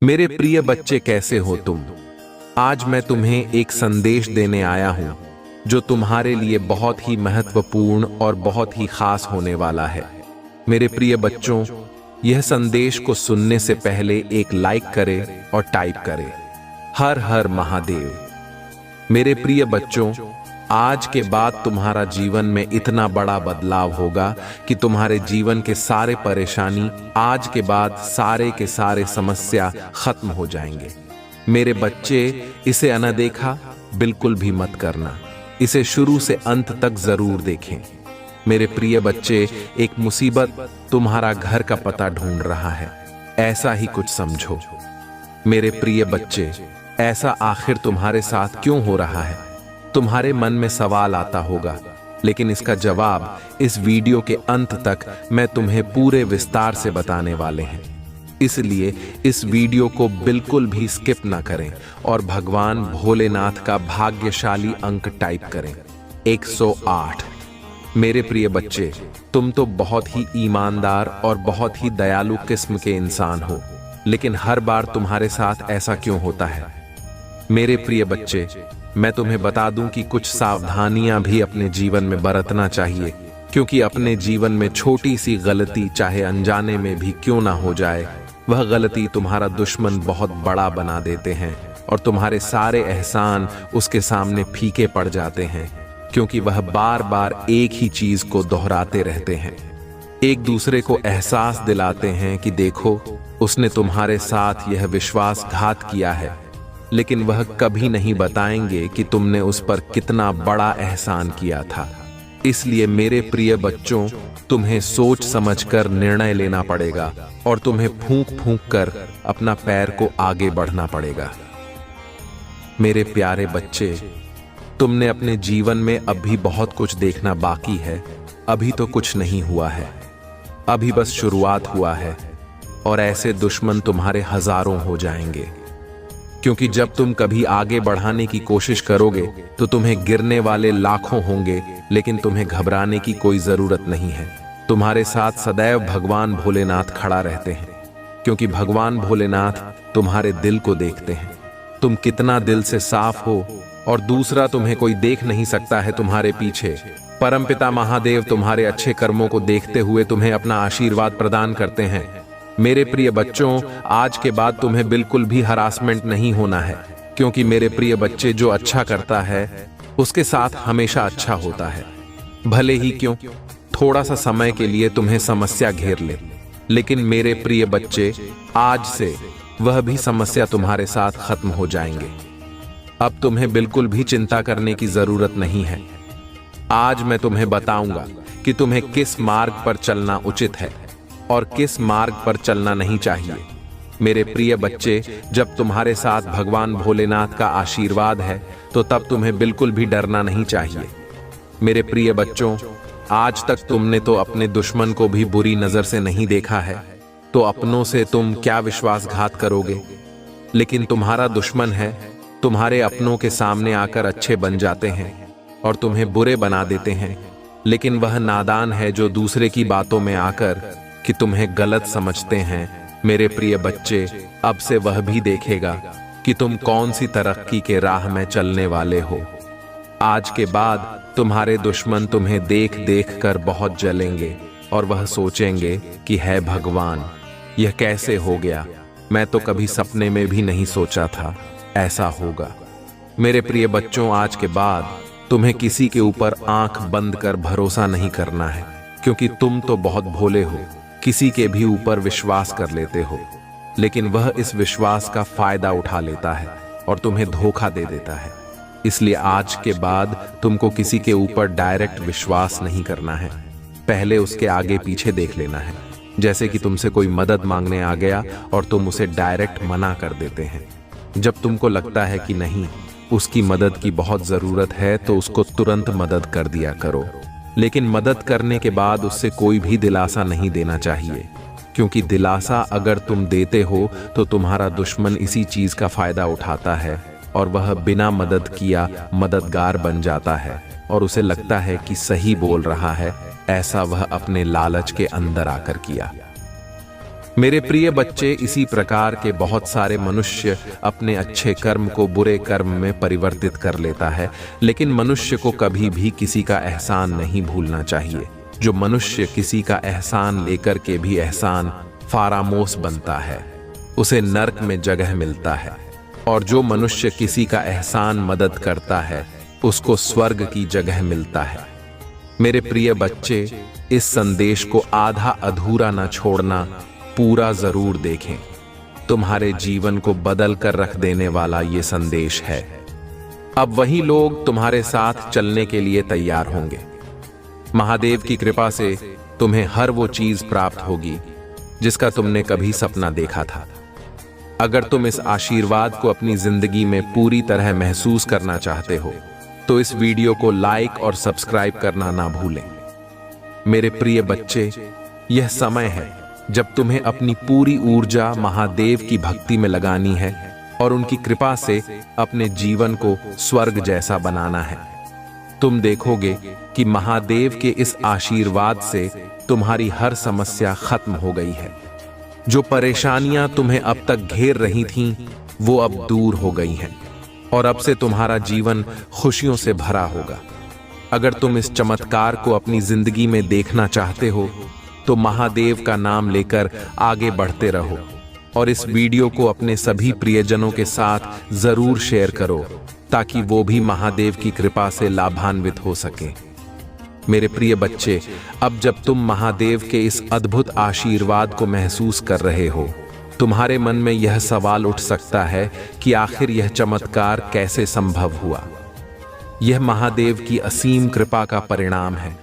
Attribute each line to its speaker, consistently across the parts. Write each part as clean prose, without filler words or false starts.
Speaker 1: मेरे प्रिय बच्चे, कैसे हो तुम? आज मैं तुम्हें एक संदेश देने आया हूं जो तुम्हारे लिए बहुत ही महत्वपूर्ण और बहुत ही खास होने वाला है। मेरे प्रिय बच्चों, यह संदेश को सुनने से पहले एक लाइक करें और टाइप करें, हर हर महादेव। मेरे प्रिय बच्चों, आज के बाद तुम्हारा जीवन में इतना बड़ा बदलाव होगा कि तुम्हारे जीवन के सारे परेशानी आज के बाद सारे के सारे समस्या खत्म हो जाएंगे। मेरे बच्चे, इसे अनदेखा बिल्कुल भी मत करना, इसे शुरू से अंत तक जरूर देखें। मेरे प्रिय बच्चे, एक मुसीबत तुम्हारा घर का पता ढूंढ रहा है, ऐसा ही कुछ समझो। मेरे प्रिय बच्चे, ऐसा आखिर तुम्हारे साथ क्यों हो रहा है? तुम्हारे मन में सवाल आता होगा, लेकिन इसका जवाब इस वीडियो के अंत तक मैं तुम्हें पूरे विस्तार से बताने वाले हैं। इसलिए इस वीडियो को बिल्कुल भी स्किप ना करें और भगवान भोलेनाथ का भाग्यशाली अंक टाइप करें, 108। मेरे प्रिय बच्चे, तुम तो बहुत ही ईमानदार और बहुत ही दयालु किस्म के इंसान हो, लेकिन हर बार तुम्हारे साथ ऐसा क्यों होता है? मेरे प्रिय बच्चे, मैं तुम्हें बता दूं कि कुछ सावधानियां भी अपने जीवन में बरतना चाहिए, क्योंकि अपने जीवन में छोटी सी गलती, चाहे अनजाने में भी क्यों ना हो जाए, वह गलती तुम्हारा दुश्मन बहुत बड़ा बना देते हैं और तुम्हारे सारे एहसान उसके सामने फीके पड़ जाते हैं, क्योंकि वह बार बार एक ही चीज को दोहराते रहते हैं। एक दूसरे को एहसास दिलाते हैं कि देखो, उसने तुम्हारे साथ यह विश्वासघात किया है, लेकिन वह कभी नहीं बताएंगे कि तुमने उस पर कितना बड़ा एहसान किया था। इसलिए मेरे प्रिय बच्चों, तुम्हें सोच समझकर निर्णय लेना पड़ेगा और तुम्हें फूंक फूंक कर अपना पैर को आगे बढ़ना पड़ेगा। मेरे प्यारे बच्चे, तुमने अपने जीवन में अभी बहुत कुछ देखना बाकी है। अभी तो कुछ नहीं हुआ है, अभी बस शुरुआत हुआ है और ऐसे दुश्मन तुम्हारे हजारों हो जाएंगे, क्योंकि जब तुम कभी आगे बढ़ाने की कोशिश करोगे तो तुम्हें गिरने वाले लाखों होंगे, लेकिन तुम्हें घबराने की कोई जरूरत नहीं है। तुम्हारे साथ सदैव भगवान भोलेनाथ खड़ा रहते हैं, क्योंकि भगवान भोलेनाथ तुम्हारे दिल को देखते हैं। तुम कितना दिल से साफ हो और दूसरा तुम्हें कोई देख नहीं सकता है तुम्हारे पीछे। परमपिता महादेव तुम्हारे अच्छे कर्मों को देखते हुए तुम्हें अपना आशीर्वाद प्रदान करते हैं। मेरे प्रिय बच्चों, आज के बाद तुम्हें बिल्कुल भी हरासमेंट नहीं होना है, क्योंकि मेरे प्रिय बच्चे, जो अच्छा करता है उसके साथ हमेशा अच्छा होता है। भले ही क्यों थोड़ा सा समय के लिए तुम्हें समस्या घेर ले, लेकिन मेरे प्रिय बच्चे, आज से वह भी समस्या तुम्हारे साथ खत्म हो जाएंगे। अब तुम्हें बिल्कुल भी चिंता करने की जरूरत नहीं है। आज मैं तुम्हें बताऊंगा कि तुम्हें किस मार्ग पर चलना उचित है और किस मार्ग पर चलना नहीं चाहिए। मेरे प्रिय बच्चे, जब तुम्हारे साथ भगवान भोलेनाथ का आशीर्वाद है तो तब तुम्हें बिल्कुल भी डरना नहीं चाहिए। मेरे प्रिय बच्चों, आज तक तुमने तो अपने दुश्मन को भी बुरी नजर से नहीं देखा है, तो अपनों से तुम क्या विश्वासघात करोगे? लेकिन तुम्हारा दुश्मन है, तुम्हारे अपनों के सामने आकर अच्छे बन जाते हैं और तुम्हें बुरे बना देते हैं, लेकिन वह नादान है जो दूसरे की बातों में आकर कि तुम्हें गलत समझते हैं। मेरे प्रिय बच्चे, अब से वह भी देखेगा कि तुम कौन सी तरक्की के राह में चलने वाले हो। आज के बाद तुम्हारे दुश्मन तुम्हें देख देख कर बहुत जलेंगे और वह सोचेंगे कि है भगवान, यह कैसे हो गया? मैं तो कभी सपने में भी नहीं सोचा था ऐसा होगा। मेरे प्रिय बच्चों, आज के बाद तुम्हें किसी के ऊपर आंख बंद कर भरोसा नहीं करना है, क्योंकि तुम तो बहुत भोले हो, किसी के भी ऊपर विश्वास कर लेते हो, लेकिन वह इस विश्वास का फायदा उठा लेता है और तुम्हें धोखा दे देता है। इसलिए आज के बाद तुमको किसी के ऊपर डायरेक्ट विश्वास नहीं करना है, पहले उसके आगे पीछे देख लेना है। जैसे कि तुमसे कोई मदद मांगने आ गया और तुम उसे डायरेक्ट मना कर देते हैं। जब तुमको लगता है कि नहीं, उसकी मदद की बहुत जरूरत है, तो उसको तुरंत मदद कर दिया करो, लेकिन मदद करने के बाद उससे कोई भी दिलासा नहीं देना चाहिए, क्योंकि दिलासा अगर तुम देते हो तो तुम्हारा दुश्मन इसी चीज का फायदा उठाता है और वह बिना मदद किया मददगार बन जाता है और उसे लगता है कि सही बोल रहा है, ऐसा वह अपने लालच के अंदर आकर किया। मेरे प्रिय बच्चे, इसी प्रकार के बहुत सारे मनुष्य अपने अच्छे कर्म को बुरे कर्म में परिवर्तित कर लेता है, लेकिन मनुष्य को कभी भी किसी का एहसान नहीं भूलना चाहिए। जो मनुष्य किसी का एहसान लेकर के भी एहसान फारामोश बनता है, उसे नरक में जगह मिलता है, और जो मनुष्य किसी का एहसान मदद करता है, उसको स्वर्ग की जगह मिलता है। मेरे प्रिय बच्चे, इस संदेश को आधा अधूरा न छोड़ना, पूरा जरूर देखें। तुम्हारे जीवन को बदल कर रख देने वाला ये संदेश है। अब वही लोग तुम्हारे साथ चलने के लिए तैयार होंगे। महादेव की कृपा से तुम्हें हर वो चीज प्राप्त होगी जिसका तुमने कभी सपना देखा था। अगर तुम इस आशीर्वाद को अपनी जिंदगी में पूरी तरह महसूस करना चाहते हो, तो इस वीडियो को लाइक और सब्सक्राइब करना ना भूलें। मेरे प्रिय बच्चे, यह समय है जब तुम्हें अपनी पूरी ऊर्जा महादेव की भक्ति में लगानी है और उनकी कृपा से अपने जीवन को स्वर्ग जैसा बनाना है। तुम देखोगे कि महादेव के इस आशीर्वाद से तुम्हारी हर समस्या खत्म हो गई है। जो परेशानियां तुम्हें अब तक घेर रही थीं, वो अब दूर हो गई हैं और अब से तुम्हारा जीवन खुशियों से भरा होगा। अगर तुम इस चमत्कार को अपनी जिंदगी में देखना चाहते हो, तो महादेव का नाम लेकर आगे बढ़ते रहो और इस वीडियो को अपने सभी प्रियजनों के साथ जरूर शेयर करो, ताकि वो भी महादेव की कृपा से लाभान्वित हो सके। मेरे प्रिय बच्चे, अब जब तुम महादेव के इस अद्भुत आशीर्वाद को महसूस कर रहे हो, तुम्हारे मन में यह सवाल उठ सकता है कि आखिर यह चमत्कार कैसे संभव हुआ। यह महादेव की असीम कृपा का परिणाम है।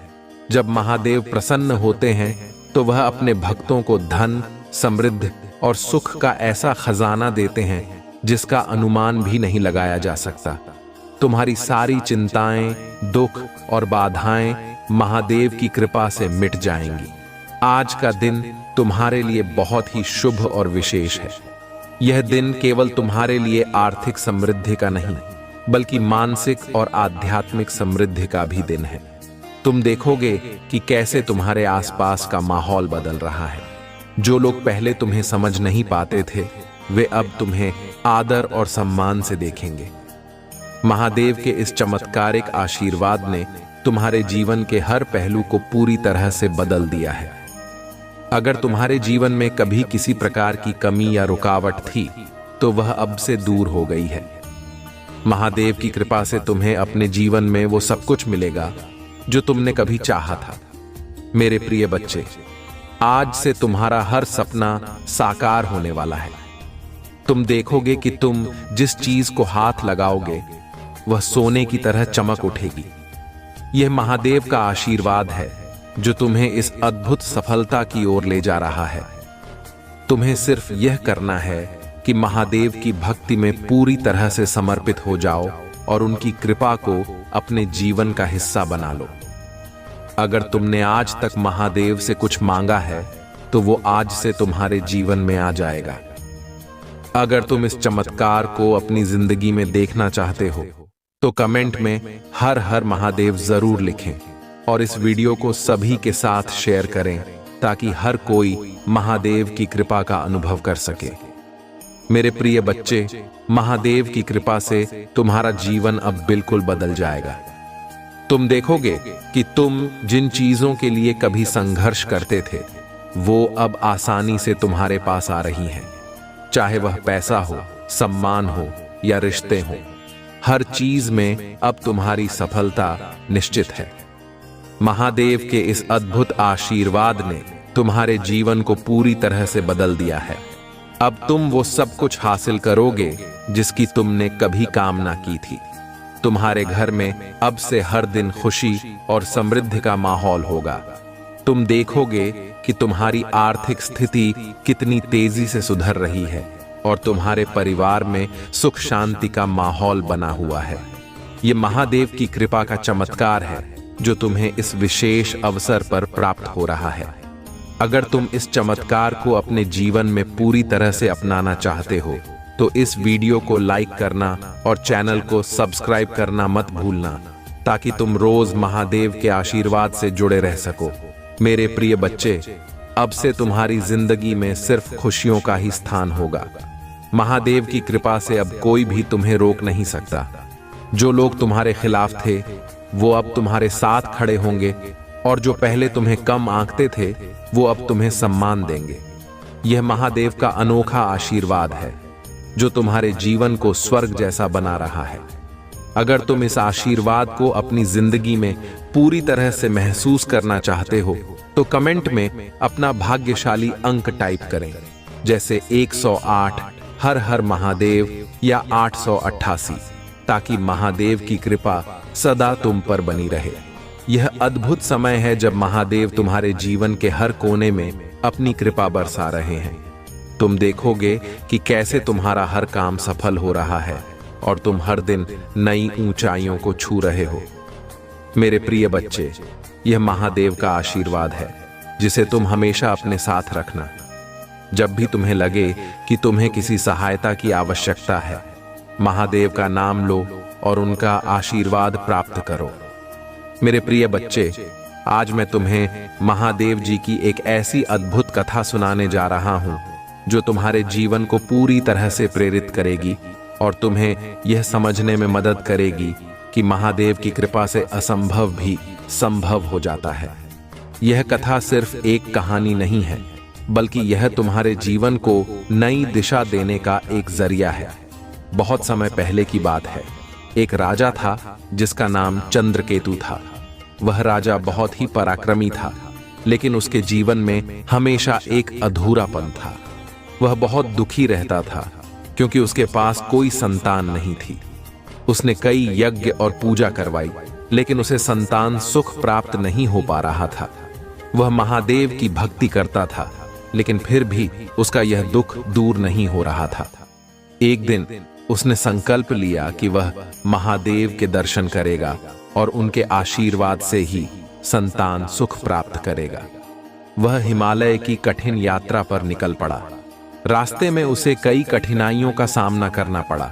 Speaker 1: जब महादेव प्रसन्न होते हैं, तो वह अपने भक्तों को धन, समृद्धि और सुख का ऐसा खजाना देते हैं जिसका अनुमान भी नहीं लगाया जा सकता। तुम्हारी सारी चिंताएं, दुख और बाधाएं महादेव की कृपा से मिट जाएंगी। आज का दिन तुम्हारे लिए बहुत ही शुभ और विशेष है। यह दिन केवल तुम्हारे लिए आर्थिक समृद्धि का नहीं, बल्कि मानसिक और आध्यात्मिक समृद्धि का भी दिन है। तुम देखोगे कि कैसे तुम्हारे आसपास का माहौल बदल रहा है। जो लोग पहले तुम्हें समझ नहीं पाते थे, वे अब तुम्हें आदर और सम्मान से देखेंगे। महादेव के इस चमत्कारिक आशीर्वाद ने तुम्हारे जीवन के हर पहलू को पूरी तरह से बदल दिया है। अगर तुम्हारे जीवन में कभी किसी प्रकार की कमी या रुकावट थी, तो वह अब से दूर हो गई है। महादेव की कृपा से तुम्हें अपने जीवन में वो सब कुछ मिलेगा जो तुमने कभी चाहा था। मेरे प्रिय बच्चे, आज से तुम्हारा हर सपना साकार होने वाला है। तुम देखोगे कि तुम जिस चीज को हाथ लगाओगे, वह सोने की तरह चमक उठेगी। यह महादेव का आशीर्वाद है जो तुम्हें इस अद्भुत सफलता की ओर ले जा रहा है। तुम्हें सिर्फ यह करना है कि महादेव की भक्ति में पूरी तरह से समर्पित हो जाओ और उनकी कृपा को अपने जीवन का हिस्सा बना लो। अगर तुमने आज तक महादेव से कुछ मांगा है, तो वो आज से तुम्हारे जीवन में आ जाएगा। अगर तुम इस चमत्कार को अपनी जिंदगी में देखना चाहते हो, तो कमेंट में हर हर महादेव जरूर लिखें और इस वीडियो को सभी के साथ शेयर करें, ताकि हर कोई महादेव की कृपा का अनुभव कर सके। मेरे प्रिय बच्चे, महादेव की कृपा से तुम्हारा जीवन अब बिल्कुल बदल जाएगा। तुम देखोगे कि तुम जिन चीजों के लिए कभी संघर्ष करते थे, वो अब आसानी से तुम्हारे पास आ रही हैं। चाहे वह पैसा हो, सम्मान हो या रिश्ते हो, हर चीज में अब तुम्हारी सफलता निश्चित है। महादेव के इस अद्भुत आशीर्वाद ने तुम्हारे जीवन को पूरी तरह से बदल दिया है। अब तुम वो सब कुछ हासिल करोगे जिसकी तुमने कभी कामना की थी। तुम्हारे घर में अब से हर दिन खुशी और समृद्धि का माहौल होगा। तुम देखोगे कि तुम्हारी आर्थिक स्थिति कितनी तेजी से सुधर रही है और तुम्हारे परिवार में सुख शांति का माहौल बना हुआ है। ये महादेव की कृपा का चमत्कार है जो तुम्हें इस विशेष अवसर पर प्राप्त हो रहा है। अगर तुम इस चमत्कार को अपने जीवन में पूरी तरह से अपनाना चाहते हो, तो इस वीडियो को लाइक करना और चैनल को सब्सक्राइब करना मत भूलना, ताकि तुम रोज महादेव के आशीर्वाद से जुड़े रह सको। मेरे प्रिय बच्चे, अब से तुम्हारी जिंदगी में सिर्फ खुशियों का ही स्थान होगा। महादेव की कृपा से अब कोई भी तुम्हें रोक नहीं सकता। जो लोग तुम्हारे खिलाफ थे वो अब तुम्हारे साथ खड़े होंगे, और जो पहले तुम्हें कम आंकते थे वो अब तुम्हें सम्मान देंगे। यह महादेव का अनोखा आशीर्वाद है जो तुम्हारे जीवन को स्वर्ग जैसा बना रहा है। अगर तुम इस आशीर्वाद को अपनी जिंदगी में पूरी तरह से महसूस करना चाहते हो तो कमेंट में अपना भाग्यशाली अंक टाइप करें, जैसे 108, हर हर महादेव या 888, ताकि महादेव की कृपा सदा तुम पर बनी रहे। यह अद्भुत समय है जब महादेव तुम्हारे जीवन के हर कोने में अपनी कृपा बरसा रहे हैं। तुम देखोगे कि कैसे तुम्हारा हर काम सफल हो रहा है और तुम हर दिन नई ऊंचाइयों को छू रहे हो। मेरे प्रिय बच्चे, यह महादेव का आशीर्वाद है जिसे तुम हमेशा अपने साथ रखना। जब भी तुम्हें लगे कि तुम्हें किसी सहायता की आवश्यकता है, महादेव का नाम लो और उनका आशीर्वाद प्राप्त करो। मेरे प्रिय बच्चे, आज मैं तुम्हें महादेव जी की एक ऐसी अद्भुत कथा सुनाने जा रहा हूं जो तुम्हारे जीवन को पूरी तरह से प्रेरित करेगी और तुम्हें यह समझने में मदद करेगी कि महादेव की कृपा से असंभव भी संभव हो जाता है। यह कथा सिर्फ एक कहानी नहीं है, बल्कि यह तुम्हारे जीवन को नई दिशा देने का एक जरिया है। बहुत समय पहले की बात है। एक राजा था जिसका नाम चंद्रकेतु था। वह राजा बहुत ही पराक्रमी था, लेकिन उसके जीवन में हमेशा एक अधूरापन था। वह बहुत दुखी रहता था क्योंकि उसके पास कोई संतान नहीं थी। उसने कई यज्ञ और पूजा करवाई, लेकिन उसे संतान सुख प्राप्त नहीं हो पा रहा था। वह महादेव की भक्ति करता था, लेकिन फिर भी उसका यह दुख दूर नहीं हो रहा था। एक दिन उसने संकल्प लिया कि वह महादेव के दर्शन करेगा और उनके आशीर्वाद से ही संतान सुख प्राप्त करेगा। वह हिमालय की कठिन यात्रा पर निकल पड़ा। रास्ते में उसे कई कठिनाइयों का सामना करना पड़ा,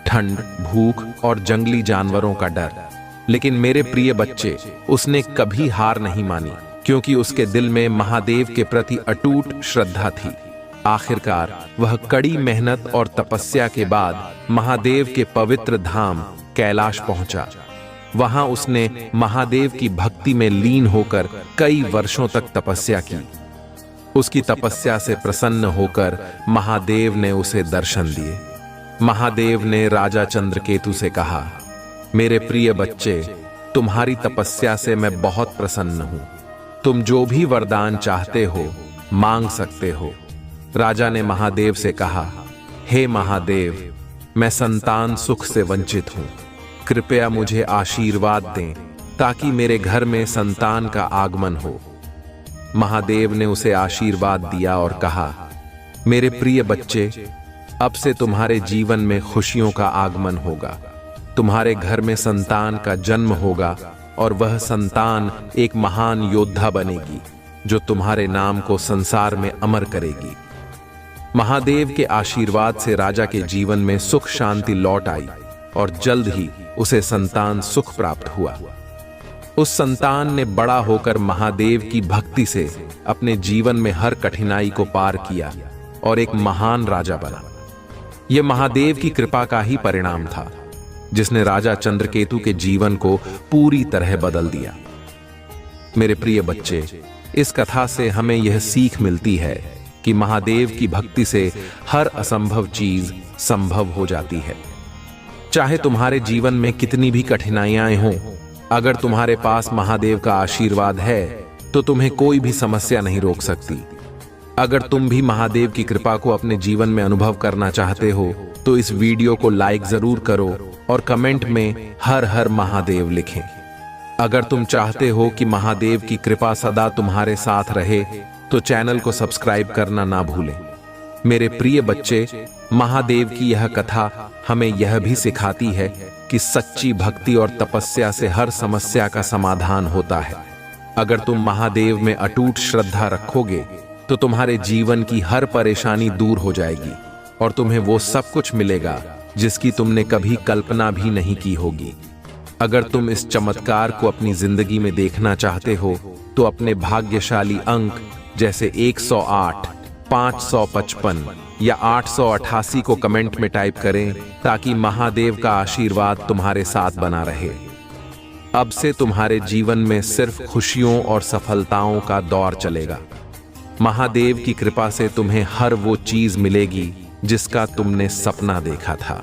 Speaker 1: ठंड, भूख और जंगली जानवरों का डर। लेकिन मेरे प्रिय बच्चे, उसने कभी हार नहीं मानी, क्योंकि उसके दिल में महादेव के प्रति अटूट श्रद्धा थी। आखिरकार वह कड़ी मेहनत और तपस्या के बाद महादेव के पवित्र धाम कैलाश पहुंचा। वहां उसने महादेव की भक्ति में लीन होकर कई वर्षों तक तपस्या की। उसकी तपस्या से प्रसन्न होकर महादेव ने उसे दर्शन दिए। महादेव ने राजा चंद्रकेतु से कहा, मेरे प्रिय बच्चे, तुम्हारी तपस्या से मैं बहुत प्रसन्न हूं। तुम जो भी वरदान चाहते हो मांग सकते हो। राजा ने महादेव से कहा, हे महादेव, मैं संतान सुख से वंचित हूं। कृपया मुझे आशीर्वाद दें ताकि मेरे घर में संतान का आगमन हो। महादेव ने उसे आशीर्वाद दिया और कहा, मेरे प्रिय बच्चे, अब से तुम्हारे जीवन में खुशियों का आगमन होगा। तुम्हारे घर में संतान का जन्म होगा और वह संतान एक महान योद्धा बनेगी जो तुम्हारे नाम को संसार में अमर करेगी। महादेव के आशीर्वाद से राजा के जीवन में सुख शांति लौट आई और जल्द ही उसे संतान सुख प्राप्त हुआ। उस संतान ने बड़ा होकर महादेव की भक्ति से अपने जीवन में हर कठिनाई को पार किया और एक महान राजा बना। यह महादेव की कृपा का ही परिणाम था जिसने राजा चंद्रकेतु के जीवन को पूरी तरह बदल दिया। मेरे प्रिय बच्चे, इस कथा से हमें यह सीख मिलती है कि महादेव की भक्ति से हर असंभव चीज संभव हो जाती है। चाहे तुम्हारे जीवन में कितनी भी कठिनाइयां हों, अगर तुम्हारे पास महादेव का आशीर्वाद है तो तुम्हें कोई भी समस्या नहीं रोक सकती। अगर तुम भी महादेव की कृपा को अपने जीवन में अनुभव करना चाहते हो तो इस वीडियो को लाइक जरूर करो और कमेंट में हर हर महादेव लिखें। अगर तुम चाहते हो कि महादेव की कृपा सदा तुम्हारे साथ रहे तो चैनल को सब्सक्राइब करना ना भूलें। मेरे प्रिय बच्चे, महादेव की यह कथा हमें यह भी सिखाती है कि सच्ची भक्ति और तपस्या से हर समस्या का समाधान होता है। अगर तुम महादेव में अटूट श्रद्धा रखोगे तो तुम्हारे जीवन की हर परेशानी दूर हो जाएगी और तुम्हें वो सब कुछ मिलेगा जिसकी तुमने कभी कल्पना भी नहीं की होगी। अगर तुम इस चमत्कार को अपनी जिंदगी में देखना चाहते हो तो अपने भाग्यशाली अंक जैसे 108, 555 या 888 को कमेंट में टाइप करें ताकि महादेव का आशीर्वाद तुम्हारे साथ बना रहे। अब से तुम्हारे जीवन में सिर्फ खुशियों और सफलताओं का दौर चलेगा। महादेव की कृपा से तुम्हें हर वो चीज मिलेगी जिसका तुमने सपना देखा था।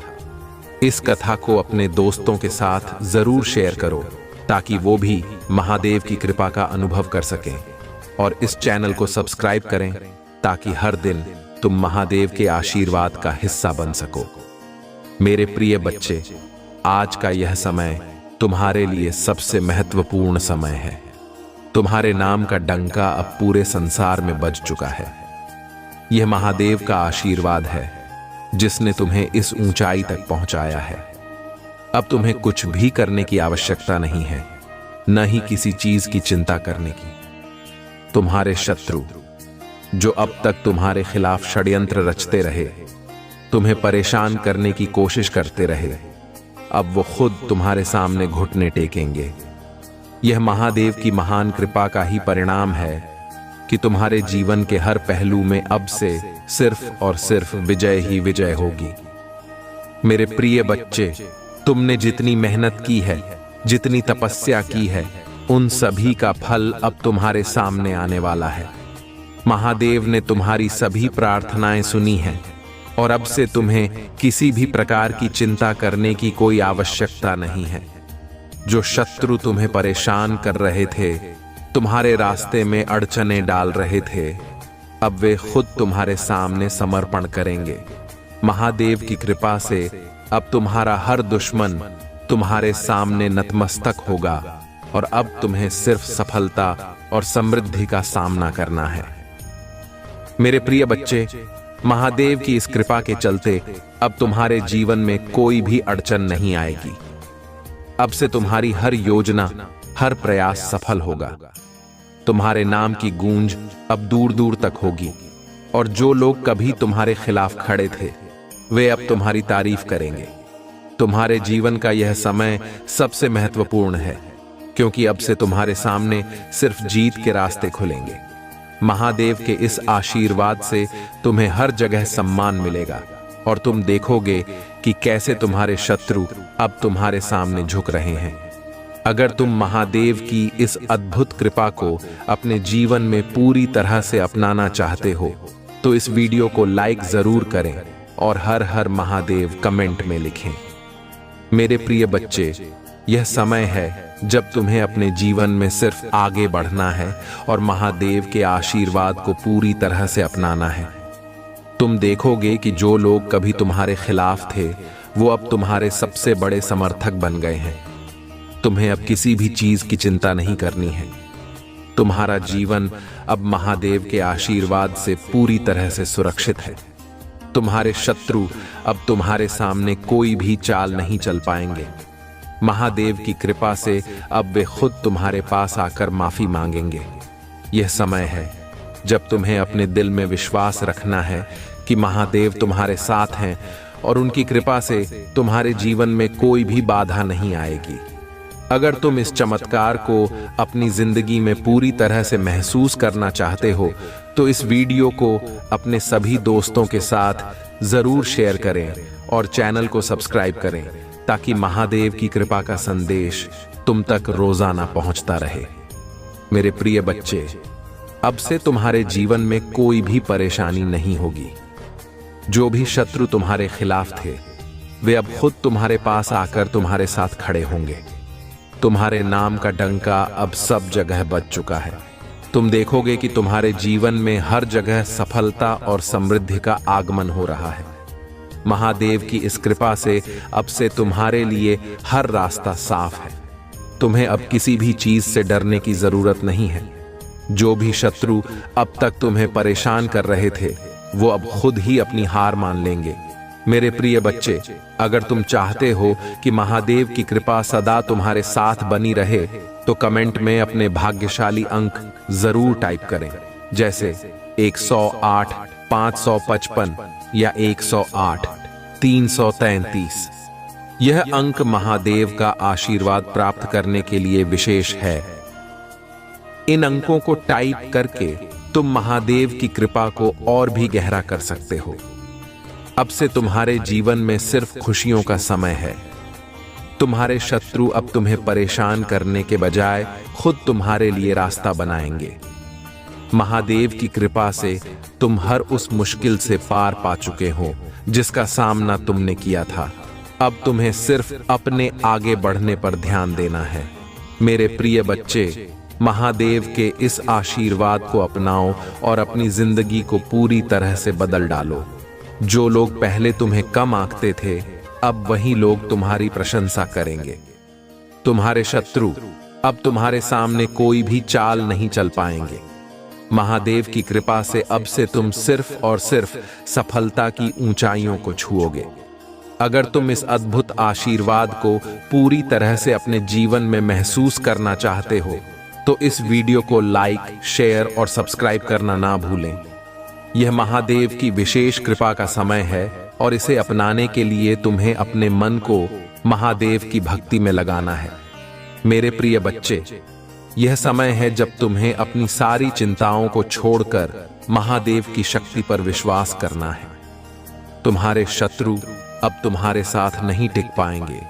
Speaker 1: इस कथा को अपने दोस्तों के साथ जरूर शेयर करो ताकि वो भी महादेव की कृपा का अनुभव कर सकें, और इस चैनल को सब्सक्राइब करें ताकि हर दिन तुम महादेव के आशीर्वाद का हिस्सा बन सको। मेरे प्रिय बच्चे, आज का यह समय तुम्हारे लिए सबसे महत्वपूर्ण समय है। तुम्हारे नाम का डंका अब पूरे संसार में बज चुका है। यह महादेव का आशीर्वाद है जिसने तुम्हें इस ऊंचाई तक पहुंचाया है। अब तुम्हें कुछ भी करने की आवश्यकता नहीं है, न ही किसी चीज की चिंता करने की। तुम्हारे शत्रु जो अब तक तुम्हारे खिलाफ षड्यंत्र रचते रहे, तुम्हें परेशान करने की कोशिश करते रहे, अब वो खुद तुम्हारे सामने घुटने टेकेंगे। यह महादेव की महान कृपा का ही परिणाम है कि तुम्हारे जीवन के हर पहलू में अब से सिर्फ और सिर्फ विजय ही विजय होगी। मेरे प्रिय बच्चे, तुमने जितनी मेहनत की है, जितनी तपस्या की है, उन सभी का फल अब तुम्हारे सामने आने वाला है। महादेव ने तुम्हारी सभी प्रार्थनाएं सुनी हैं और अब से तुम्हें किसी भी प्रकार की चिंता करने की कोई आवश्यकता नहीं है। जो शत्रु तुम्हें परेशान कर रहे थे, तुम्हारे रास्ते में अड़चनें डाल रहे थे, अब वे खुद तुम्हारे सामने समर्पण करेंगे। महादेव की कृपा से अब तुम्हारा हर दुश्मन तुम्हारे सामने नतमस्तक होगा और अब तुम्हें सिर्फ सफलता और समृद्धि का सामना करना है। मेरे प्रिय बच्चे, महादेव की इस कृपा के चलते अब तुम्हारे जीवन में कोई भी अड़चन नहीं आएगी। अब से तुम्हारी हर योजना, हर प्रयास सफल होगा। तुम्हारे नाम की गूंज अब दूर दूर तक होगी और जो लोग कभी तुम्हारे खिलाफ खड़े थे, वे अब तुम्हारी तारीफ करेंगे। तुम्हारे जीवन का यह समय सबसे महत्वपूर्ण है क्योंकि अब से तुम्हारे सामने सिर्फ जीत के रास्ते खुलेंगे। महादेव के इस आशीर्वाद से तुम्हें हर जगह सम्मान मिलेगा और तुम देखोगे कि कैसे तुम्हारे शत्रु अब तुम्हारे सामने झुक रहे हैं। अगर तुम महादेव की इस अद्भुत कृपा को अपने जीवन में पूरी तरह से अपनाना चाहते हो तो इस वीडियो को लाइक जरूर करें और हर हर महादेव कमेंट में लिखें। मेरे प्रिय बच्चे, यह समय है जब तुम्हें अपने जीवन में सिर्फ आगे बढ़ना है और महादेव के आशीर्वाद को पूरी तरह से अपनाना है। तुम देखोगे कि जो लोग कभी तुम्हारे खिलाफ थे, वो अब तुम्हारे सबसे बड़े समर्थक बन गए हैं। तुम्हें अब किसी भी चीज की चिंता नहीं करनी है। तुम्हारा जीवन अब महादेव के आशीर्वाद से पूरी तरह से सुरक्षित है। तुम्हारे शत्रु अब तुम्हारे सामने कोई भी चाल नहीं चल पाएंगे। महादेव की कृपा से अब वे खुद तुम्हारे पास आकर माफी मांगेंगे। यह समय है जब तुम्हें अपने दिल में विश्वास रखना है कि महादेव तुम्हारे साथ हैं और उनकी कृपा से तुम्हारे जीवन में कोई भी बाधा नहीं आएगी। अगर तुम इस चमत्कार को अपनी जिंदगी में पूरी तरह से महसूस करना चाहते हो तो इस वीडियो को अपने सभी दोस्तों के साथ जरूर शेयर करें और चैनल को सब्सक्राइब करें ताकि महादेव की कृपा का संदेश तुम तक रोजाना पहुंचता रहे। मेरे प्रिय बच्चे, अब से तुम्हारे जीवन में कोई भी परेशानी नहीं होगी। जो भी शत्रु तुम्हारे खिलाफ थे, वे अब खुद तुम्हारे पास आकर तुम्हारे साथ खड़े होंगे। तुम्हारे नाम का डंका अब सब जगह बज चुका है। तुम देखोगे कि तुम्हारे जीवन में हर जगह सफलता और समृद्धि का आगमन हो रहा है। महादेव की इस कृपा से अब से तुम्हारे लिए हर रास्ता साफ है। तुम्हें अब किसी भी चीज से डरने की जरूरत नहीं है। जो भी शत्रु अब तक तुम्हें परेशान कर रहे थे, वो अब खुद ही अपनी हार मान लेंगे। मेरे प्रिय बच्चे, अगर तुम चाहते हो कि महादेव की कृपा सदा तुम्हारे साथ बनी रहे तो कमेंट में अपने भाग्यशाली अंक जरूर टाइप करें, जैसे 108, 555 या 108, 333। यह अंक महादेव का आशीर्वाद प्राप्त करने के लिए विशेष है। इन अंकों को टाइप करके तुम महादेव की कृपा को और भी गहरा कर सकते हो। अब से तुम्हारे जीवन में सिर्फ खुशियों का समय है। तुम्हारे शत्रु अब तुम्हें परेशान करने के बजाय खुद तुम्हारे लिए रास्ता बनाएंगे। महादेव की कृपा से तुम हर उस मुश्किल से पार पा चुके हो जिसका सामना तुमने किया था। अब तुम्हें सिर्फ अपने आगे बढ़ने पर ध्यान देना है। मेरे प्रिय बच्चे, महादेव के इस आशीर्वाद को अपनाओ और अपनी जिंदगी को पूरी तरह से बदल डालो। जो लोग पहले तुम्हें कम आंकते थे, अब वही लोग तुम्हारी प्रशंसा करेंगे। तुम्हारे शत्रु अब तुम्हारे सामने कोई भी चाल नहीं चल पाएंगे। महादेव की कृपा से अब से तुम सिर्फ और सिर्फ सफलता की ऊंचाइयों को छुओगे। अगर तुम इस अद्भुत आशीर्वाद को पूरी तरह से अपने जीवन में महसूस करना चाहते हो तो इस वीडियो को लाइक, शेयर और सब्सक्राइब करना ना भूलें। यह महादेव की विशेष कृपा का समय है और इसे अपनाने के लिए तुम्हें अपने मन को महादेव की भक्ति में लगाना है। मेरे प्रिय बच्चे, यह समय है जब तुम्हें अपनी सारी चिंताओं को छोड़कर महादेव की शक्ति पर विश्वास करना है। तुम्हारे शत्रु अब तुम्हारे साथ नहीं टिक पाएंगे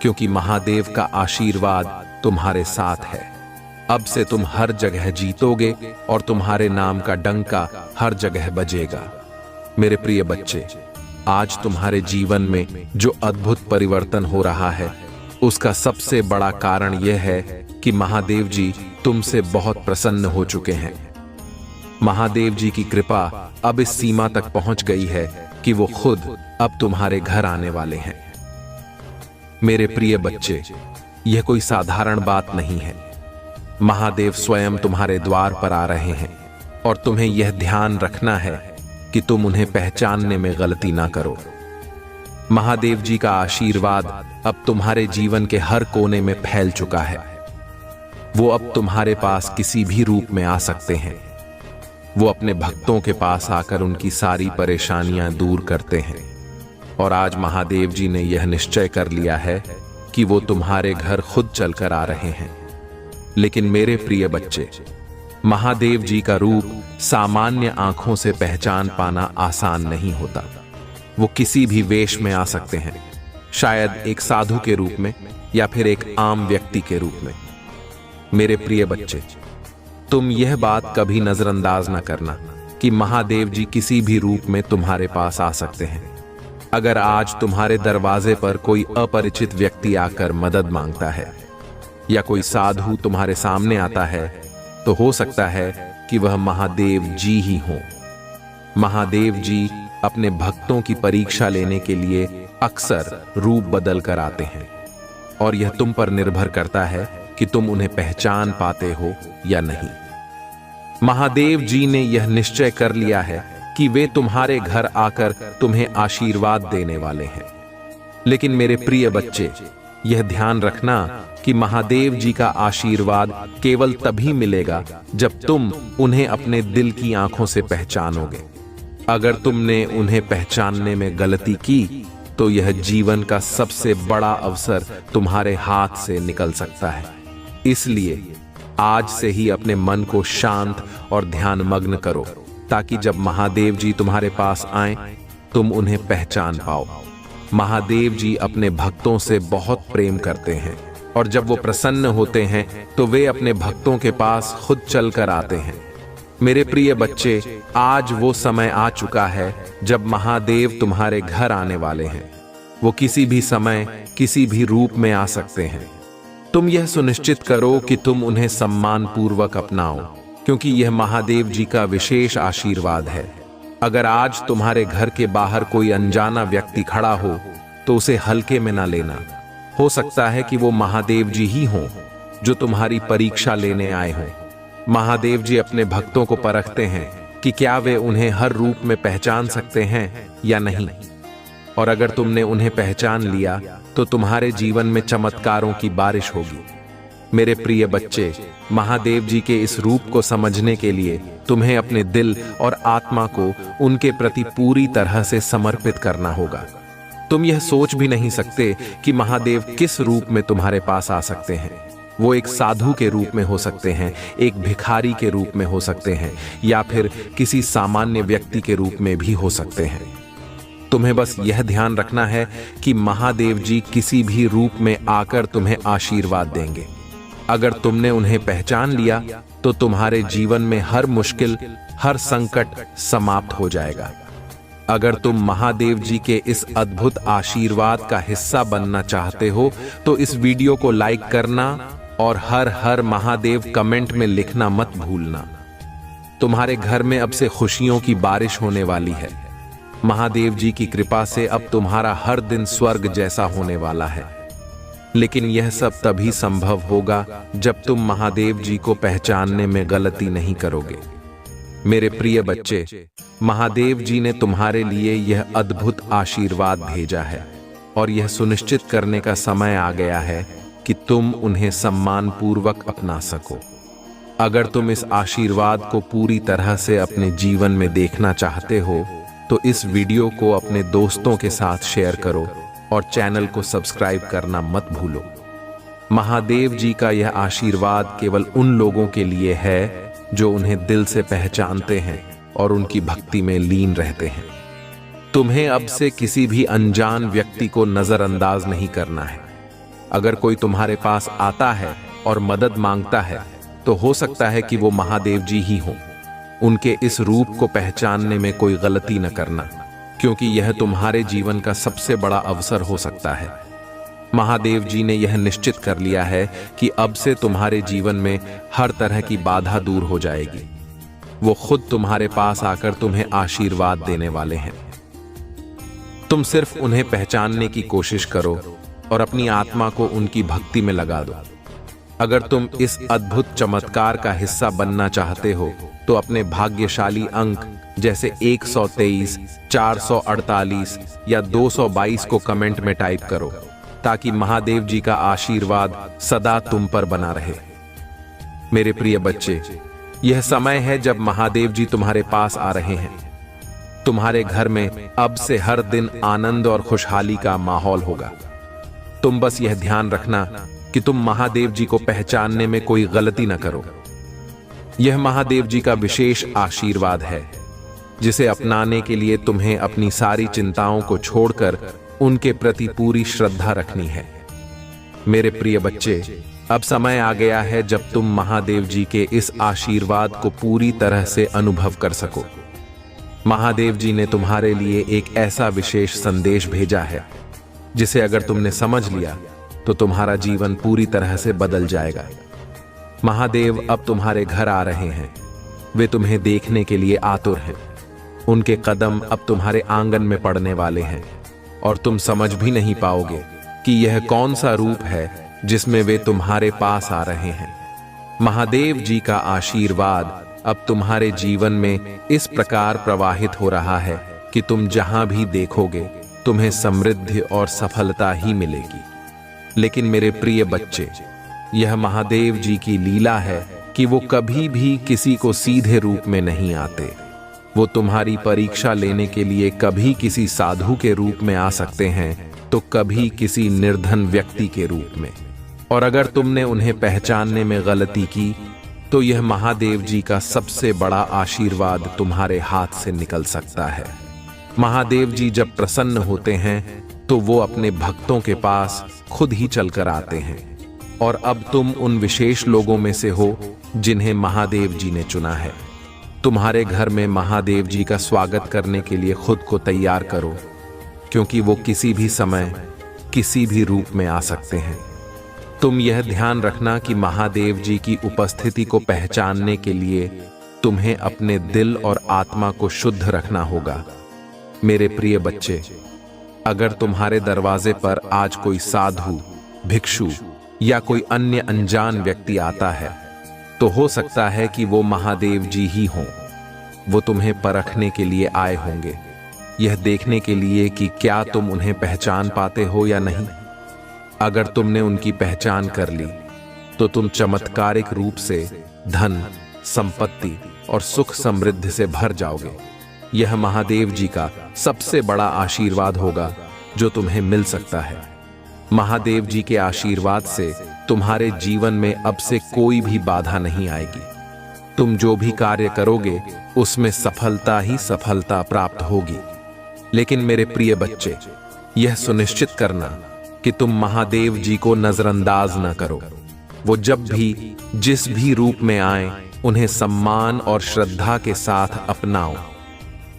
Speaker 1: क्योंकि महादेव का आशीर्वाद तुम्हारे साथ है। अब से तुम हर जगह जीतोगे और तुम्हारे नाम का डंका हर जगह बजेगा। मेरे प्रिय बच्चे, आज तुम्हारे जीवन में जो अद्भुत परिवर्तन हो रहा है उसका सबसे बड़ा कारण यह है कि महादेव जी तुमसे बहुत प्रसन्न हो चुके हैं। महादेव जी की कृपा अब इस सीमा तक पहुंच गई है कि वो खुद अब तुम्हारे घर आने वाले हैं। मेरे प्रिय बच्चे, यह कोई साधारण बात नहीं है। महादेव स्वयं तुम्हारे द्वार पर आ रहे हैं और तुम्हें यह ध्यान रखना है कि तुम उन्हें पहचानने में गलती ना करो। महादेव जी का आशीर्वाद अब तुम्हारे जीवन के हर कोने में फैल चुका है। वो अब तुम्हारे पास किसी भी रूप में आ सकते हैं। वो अपने भक्तों के पास आकर उनकी सारी परेशानियां दूर करते हैं। और आज महादेव जी ने यह निश्चय कर लिया है कि वो तुम्हारे घर खुद चलकर आ रहे हैं। लेकिन मेरे प्रिय बच्चे, महादेव जी का रूप सामान्य आंखों से पहचान पाना आसान नहीं होता। वो किसी भी वेश में आ सकते हैं, शायद एक साधु के रूप में या फिर एक आम व्यक्ति के रूप में। मेरे प्रिय बच्चे, तुम यह बात कभी नजरअंदाज न करना कि महादेव जी किसी भी रूप में तुम्हारे पास आ सकते हैं। अगर आज तुम्हारे दरवाजे पर कोई अपरिचित व्यक्ति आकर मदद मांगता है या कोई साधु तुम्हारे सामने आता है तो हो सकता है कि वह महादेव जी ही हो। महादेव जी अपने भक्तों की परीक्षा लेने के लिए अक्सर रूप बदल कर आते हैं और यह तुम पर निर्भर करता है कि तुम उन्हें पहचान पाते हो या नहीं। महादेव जी ने यह निश्चय कर लिया है कि वे तुम्हारे घर आकर तुम्हें आशीर्वाद देने वाले हैं। लेकिन मेरे प्रिय बच्चे, यह ध्यान रखना कि महादेव जी का आशीर्वाद केवल तभी मिलेगा जब तुम उन्हें अपने दिल की आंखों से पहचानोगे। अगर तुमने उन्हें पहचानने में गलती की तो यह जीवन का सबसे बड़ा अवसर तुम्हारे हाथ से निकल सकता है। इसलिए आज से ही अपने मन को शांत और ध्यानमग्न करो ताकि जब महादेव जी तुम्हारे पास आएं तुम उन्हें पहचान पाओ। महादेव जी अपने भक्तों से बहुत प्रेम करते हैं और जब वो प्रसन्न होते हैं तो वे अपने भक्तों के पास खुद चलकर आते हैं। मेरे प्रिय बच्चे, आज वो समय आ चुका है जब महादेव तुम्हारे घर आने वाले हैं। वो किसी भी समय किसी भी रूप में आ सकते हैं। तुम यह सुनिश्चित करो कि तुम उन्हें सम्मान पूर्वक अपनाओ क्योंकि यह महादेव जी का विशेष आशीर्वाद है। अगर आज तुम्हारे घर के बाहर कोई अनजाना व्यक्ति खड़ा हो तो उसे हल्के में ना लेना। हो सकता है कि वो महादेव जी ही हों जो तुम्हारी परीक्षा लेने आए हों। महादेव जी अपने भक्तों को परखते हैं कि क्या वे उन्हें हर रूप में पहचान सकते हैं या नहीं। और अगर तुमने उन्हें पहचान लिया तो तुम्हारे जीवन में चमत्कारों की बारिश होगी। मेरे प्रिय बच्चे, महादेव जी के इस रूप को समझने के लिए तुम्हें अपने दिल और आत्मा को उनके प्रति पूरी तरह से समर्पित करना होगा। तुम यह सोच भी नहीं सकते कि महादेव किस रूप में तुम्हारे पास आ सकते हैं। वो एक साधु के रूप में हो सकते हैं, एक भिखारी के रूप में हो सकते हैं, या फिर किसी सामान्य व्यक्ति के रूप में भी हो सकते हैं। तुम्हें बस यह ध्यान रखना है कि महादेव जी किसी भी रूप में आकर तुम्हें आशीर्वाद देंगे। अगर तुमने उन्हें पहचान लिया तो तुम्हारे जीवन में हर मुश्किल, हर संकट समाप्त हो जाएगा। अगर तुम महादेव जी के इस अद्भुत आशीर्वाद का हिस्सा बनना चाहते हो तो इस वीडियो को लाइक करना और हर हर महादेव कमेंट में लिखना मत भूलना। तुम्हारे घर में अब से खुशियों की बारिश होने वाली है। महादेव जी की कृपा से अब तुम्हारा हर दिन स्वर्ग जैसा होने वाला है। लेकिन यह सब तभी संभव होगा जब तुम महादेव जी को पहचानने में गलती नहीं करोगे। मेरे प्रिय बच्चे, महादेव जी ने तुम्हारे लिए यह अद्भुत आशीर्वाद भेजा है और यह सुनिश्चित करने का समय आ गया है कि तुम उन्हें सम्मानपूर्वक अपना सको। अगर तुम इस आशीर्वाद को पूरी तरह से अपने जीवन में देखना चाहते हो तो इस वीडियो को अपने दोस्तों के साथ शेयर करो और चैनल को सब्सक्राइब करना मत भूलो। महादेव जी का यह आशीर्वाद केवल उन लोगों के लिए है जो उन्हें दिल से पहचानते हैं और उनकी भक्ति में लीन रहते हैं। तुम्हें अब से किसी भी अनजान व्यक्ति को नजरअंदाज नहीं करना है। अगर कोई तुम्हारे पास आता है और मदद मांगता है तो हो सकता है कि वो महादेव जी ही हों। उनके इस रूप को पहचानने में कोई गलती न करना, क्योंकि यह तुम्हारे जीवन का सबसे बड़ा अवसर हो सकता है। महादेव जी ने यह निश्चित कर लिया है कि अब से तुम्हारे जीवन में हर तरह की बाधा दूर हो जाएगी। वो खुद तुम्हारे पास आकर तुम्हें आशीर्वाद देने वाले हैं। तुम सिर्फ उन्हें पहचानने की कोशिश करो और अपनी आत्मा को उनकी भक्ति में लगा दो। अगर तुम इस अद्भुत चमत्कार का हिस्सा बनना चाहते हो तो अपने भाग्यशाली अंक जैसे 123, 448 या 222 को कमेंट में टाइप करो ताकि महादेव जी का आशीर्वाद सदा तुम पर बना रहे। मेरे प्रिय बच्चे, यह समय है जब महादेव जी तुम्हारे पास आ रहे हैं। तुम्हारे घर में अब से हर दिन आनंद और खुशहाली का माहौल होगा। तुम बस यह ध्यान रखना कि तुम महादेव जी को पहचानने में कोई गलती न करो। यह महादेव जी का विशेष आशीर्वाद है जिसे अपनाने के लिए तुम्हें अपनी सारी चिंताओं को छोड़कर उनके प्रति पूरी श्रद्धा रखनी है। मेरे प्रिय बच्चे, अब समय आ गया है जब तुम महादेव जी के इस आशीर्वाद को पूरी तरह से अनुभव कर सको। महादेव जी ने तुम्हारे लिए एक ऐसा विशेष संदेश भेजा है जिसे अगर तुमने समझ लिया तो तुम्हारा जीवन पूरी तरह से बदल जाएगा। महादेव अब तुम्हारे घर आ रहे हैं। वे तुम्हें देखने के लिए आतुर हैं। उनके कदम अब तुम्हारे आंगन में पड़ने वाले हैं और तुम समझ भी नहीं पाओगे कि यह कौन सा रूप है जिसमें वे तुम्हारे पास आ रहे हैं। महादेव जी का आशीर्वाद अब तुम्हारे जीवन में इस प्रकार प्रवाहित हो रहा है कि तुम जहां भी देखोगे तुम्हें समृद्धि और सफलता ही मिलेगी। लेकिन मेरे प्रिय बच्चे, यह महादेव जी की लीला है कि वो कभी भी किसी को सीधे रूप में नहीं आते। वो तुम्हारी परीक्षा लेने के लिए कभी किसी साधु के रूप में आ सकते हैं तो कभी किसी निर्धन व्यक्ति के रूप में। और अगर तुमने उन्हें पहचानने में गलती की तो यह महादेव जी का सबसे बड़ा आशीर्वाद तुम्हारे हाथ से निकल सकता है। महादेव जी जब प्रसन्न होते हैं तो वो अपने भक्तों के पास खुद ही चलकर आते हैं। और अब तुम उन विशेष लोगों में से हो जिन्हें महादेव जी ने चुना है। तुम्हारे घर में महादेव जी का स्वागत करने के लिए खुद को तैयार करो, क्योंकि वो किसी भी समय किसी भी रूप में आ सकते हैं। तुम यह ध्यान रखना कि महादेव जी की उपस्थिति को पहचानने के लिए तुम्हें अपने दिल और आत्मा को शुद्ध रखना होगा। मेरे प्रिय बच्चे, अगर तुम्हारे दरवाजे पर आज कोई साधु, भिक्षु या कोई अन्य अनजान व्यक्ति आता है तो हो सकता है कि वो महादेव जी ही हों। वो तुम्हें परखने के लिए आए होंगे, यह देखने के लिए कि क्या तुम उन्हें पहचान पाते हो या नहीं। अगर तुमने उनकी पहचान कर ली तो तुम चमत्कारिक रूप से धन, संपत्ति और सुख समृद्धि से भर जाओगे। यह महादेव जी का सबसे बड़ा आशीर्वाद होगा जो तुम्हें मिल सकता है। महादेव जी के आशीर्वाद से तुम्हारे जीवन में अब से कोई भी बाधा नहीं आएगी। तुम जो भी कार्य करोगे उसमें सफलता ही सफलता प्राप्त होगी। लेकिन मेरे प्रिय बच्चे, यह सुनिश्चित करना कि तुम महादेव जी को नजरअंदाज न करो। वो जब भी जिस भी रूप में आए उन्हें सम्मान और श्रद्धा के साथ अपनाओ।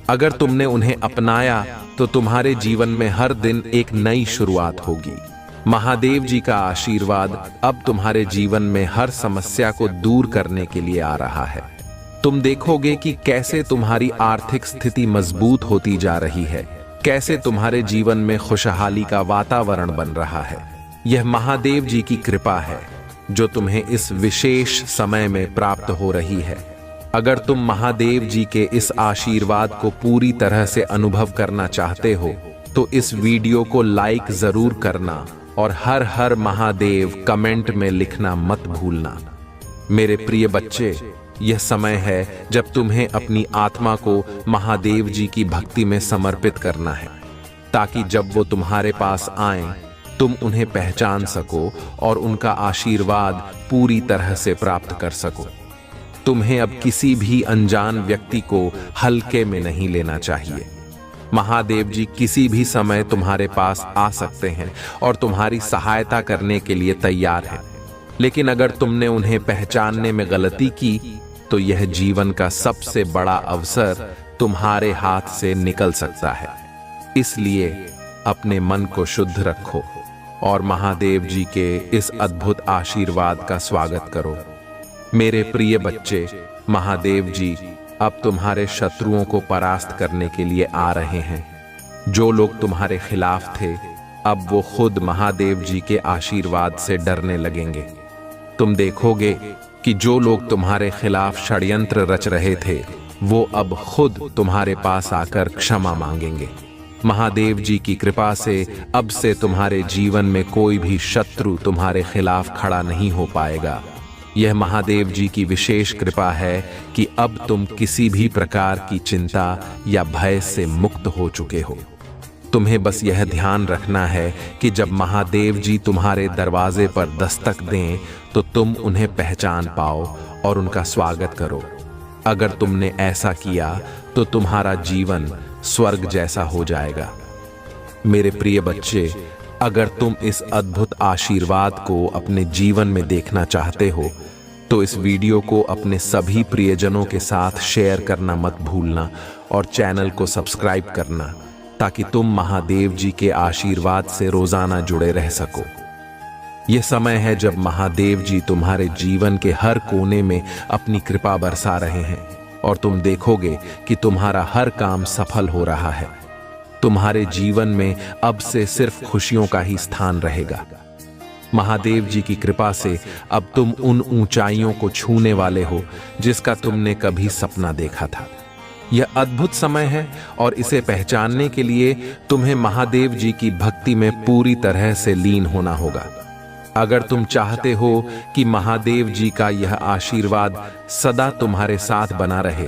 Speaker 1: अगर तुमने उन्हें अपनाया तो तुम्हारे जीवन में हर दिन एक नई शुरुआत होगी। महादेव जी का आशीर्वाद अब तुम्हारे जीवन में हर समस्या को दूर करने के लिए आ रहा है। तुम देखोगे कि कैसे तुम्हारी आर्थिक स्थिति मजबूत होती जा रही है, कैसे तुम्हारे जीवन में खुशहाली का वातावरण बन रहा है। यह महादेव जी की कृपा है जो तुम्हें इस विशेष समय में प्राप्त हो रही है। अगर तुम महादेव जी के इस आशीर्वाद को पूरी तरह से अनुभव करना चाहते हो तो इस वीडियो को लाइक जरूर करना और हर हर महादेव कमेंट में लिखना मत भूलना। मेरे प्रिय बच्चे, यह समय है जब तुम्हें अपनी आत्मा को महादेव जी की भक्ति में समर्पित करना है, ताकि जब वो तुम्हारे पास आएं तुम उन्हें पहचान सको और उनका आशीर्वाद पूरी तरह से प्राप्त कर सको। तुम्हें अब किसी भी अनजान व्यक्ति को हल्के में नहीं लेना चाहिए। महादेव जी किसी भी समय तुम्हारे पास आ सकते हैं और तुम्हारी सहायता करने के लिए तैयार हैं। लेकिन अगर तुमने उन्हें पहचानने में गलती की तो यह जीवन का सबसे बड़ा अवसर तुम्हारे हाथ से निकल सकता है। इसलिए अपने मन को शुद्ध रखो और महादेव जी के इस अद्भुत आशीर्वाद का स्वागत करो। मेरे प्रिय बच्चे, महादेव जी अब तुम्हारे शत्रुओं को परास्त करने के लिए आ रहे हैं। जो लोग तुम्हारे खिलाफ थे अब वो खुद महादेव जी के आशीर्वाद से डरने लगेंगे। तुम देखोगे कि जो लोग तुम्हारे खिलाफ षड्यंत्र रच रहे थे वो अब खुद तुम्हारे पास आकर क्षमा मांगेंगे। महादेव जी की कृपा से अब से तुम्हारे जीवन में कोई भी शत्रु तुम्हारे खिलाफ खड़ा नहीं हो पाएगा। यह महादेव जी की विशेष कृपा है कि अब तुम किसी भी प्रकार की चिंता या भय से मुक्त हो चुके हो। तुम्हें बस यह ध्यान रखना है कि जब महादेव जी तुम्हारे दरवाजे पर दस्तक दें तो तुम उन्हें पहचान पाओ और उनका स्वागत करो। अगर तुमने ऐसा किया तो तुम्हारा जीवन स्वर्ग जैसा हो जाएगा। मेरे प्रिय बच्चे, अगर तुम इस अद्भुत आशीर्वाद को अपने जीवन में देखना चाहते हो तो इस वीडियो को अपने सभी प्रियजनों के साथ शेयर करना मत भूलना और चैनल को सब्सक्राइब करना, ताकि तुम महादेव जी के आशीर्वाद से रोजाना जुड़े रह सको। यह समय है जब महादेव जी तुम्हारे जीवन के हर कोने में अपनी कृपा बरसा रहे हैं और तुम देखोगे कि तुम्हारा हर काम सफल हो रहा है। तुम्हारे जीवन में अब से सिर्फ खुशियों का ही स्थान रहेगा। महादेव जी की कृपा से अब तुम उन ऊंचाइयों को छूने वाले हो जिसका तुमने कभी सपना देखा था। यह अद्भुत समय है और इसे पहचानने के लिए तुम्हें महादेव जी की भक्ति में पूरी तरह से लीन होना होगा। अगर तुम चाहते हो कि महादेव जी का यह आशीर्वाद सदा तुम्हारे साथ बना रहे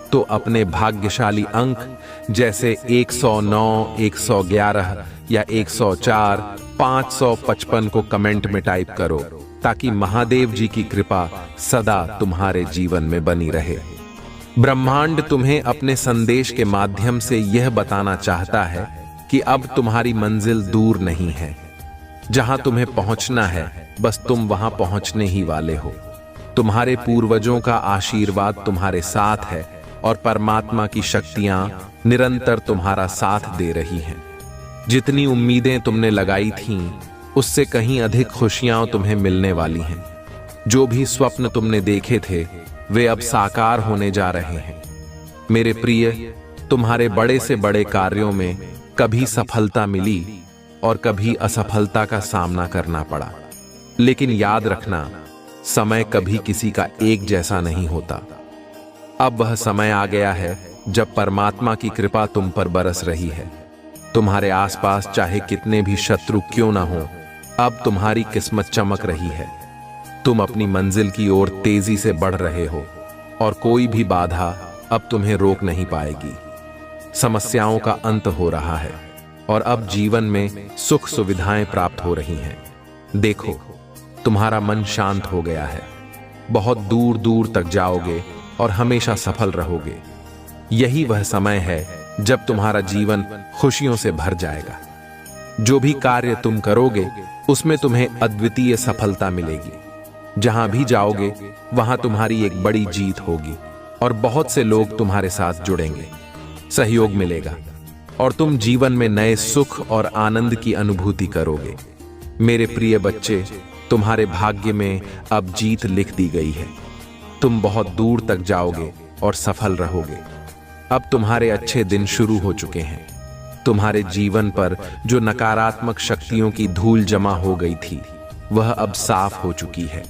Speaker 1: तो अपने भाग्यशाली अंक जैसे 109, 111 या 104, 555 को कमेंट में टाइप करो, ताकि महादेव जी की कृपा सदा तुम्हारे जीवन में बनी रहे। ब्रह्मांड तुम्हें अपने संदेश के माध्यम से यह बताना चाहता है कि अब तुम्हारी मंजिल दूर नहीं है। जहां तुम्हें पहुंचना है बस तुम वहां पहुंचने ही वाले हो। तुम्हारे पूर्वजों का आशीर्वाद तुम्हारे साथ है और परमात्मा की शक्तियां निरंतर तुम्हारा साथ दे रही हैं। जितनी उम्मीदें तुमने लगाई थीं उससे कहीं अधिक खुशियां तुम्हें मिलने वाली हैं। जो भी स्वप्न तुमने देखे थे वे अब साकार होने जा रहे हैं। मेरे प्रिय, तुम्हारे बड़े से बड़े कार्यों में कभी सफलता मिली और कभी असफलता का सामना करना पड़ा, लेकिन याद रखना समय कभी किसी का एक जैसा नहीं होता। अब वह समय आ गया है जब परमात्मा की कृपा तुम पर बरस रही है। तुम्हारे आसपास चाहे कितने भी शत्रु क्यों ना हो, अब तुम्हारी किस्मत चमक रही है। तुम अपनी मंजिल की ओर तेजी से बढ़ रहे हो और कोई भी बाधा अब तुम्हें रोक नहीं पाएगी। समस्याओं का अंत हो रहा है। और अब जीवन में सुख सुविधाएं प्राप्त हो रही हैं। देखो, तुम्हारा मन शांत हो गया है। बहुत दूर दूर तक जाओगे और हमेशा सफल रहोगे। यही वह समय है जब तुम्हारा जीवन खुशियों से भर जाएगा। जो भी कार्य तुम करोगे उसमें तुम्हें अद्वितीय सफलता मिलेगी। जहां भी जाओगे वहां तुम्हारी एक बड़ी जीत होगी और बहुत से लोग तुम्हारे साथ जुड़ेंगे, सहयोग मिलेगा और तुम जीवन में नए सुख और आनंद की अनुभूति करोगे। मेरे प्रिय बच्चे, तुम्हारे भाग्य में अब जीत लिख दी गई है। तुम बहुत दूर तक जाओगे और सफल रहोगे। अब तुम्हारे अच्छे दिन शुरू हो चुके हैं। तुम्हारे जीवन पर जो नकारात्मक शक्तियों की धूल जमा हो गई थी वह अब साफ हो चुकी है।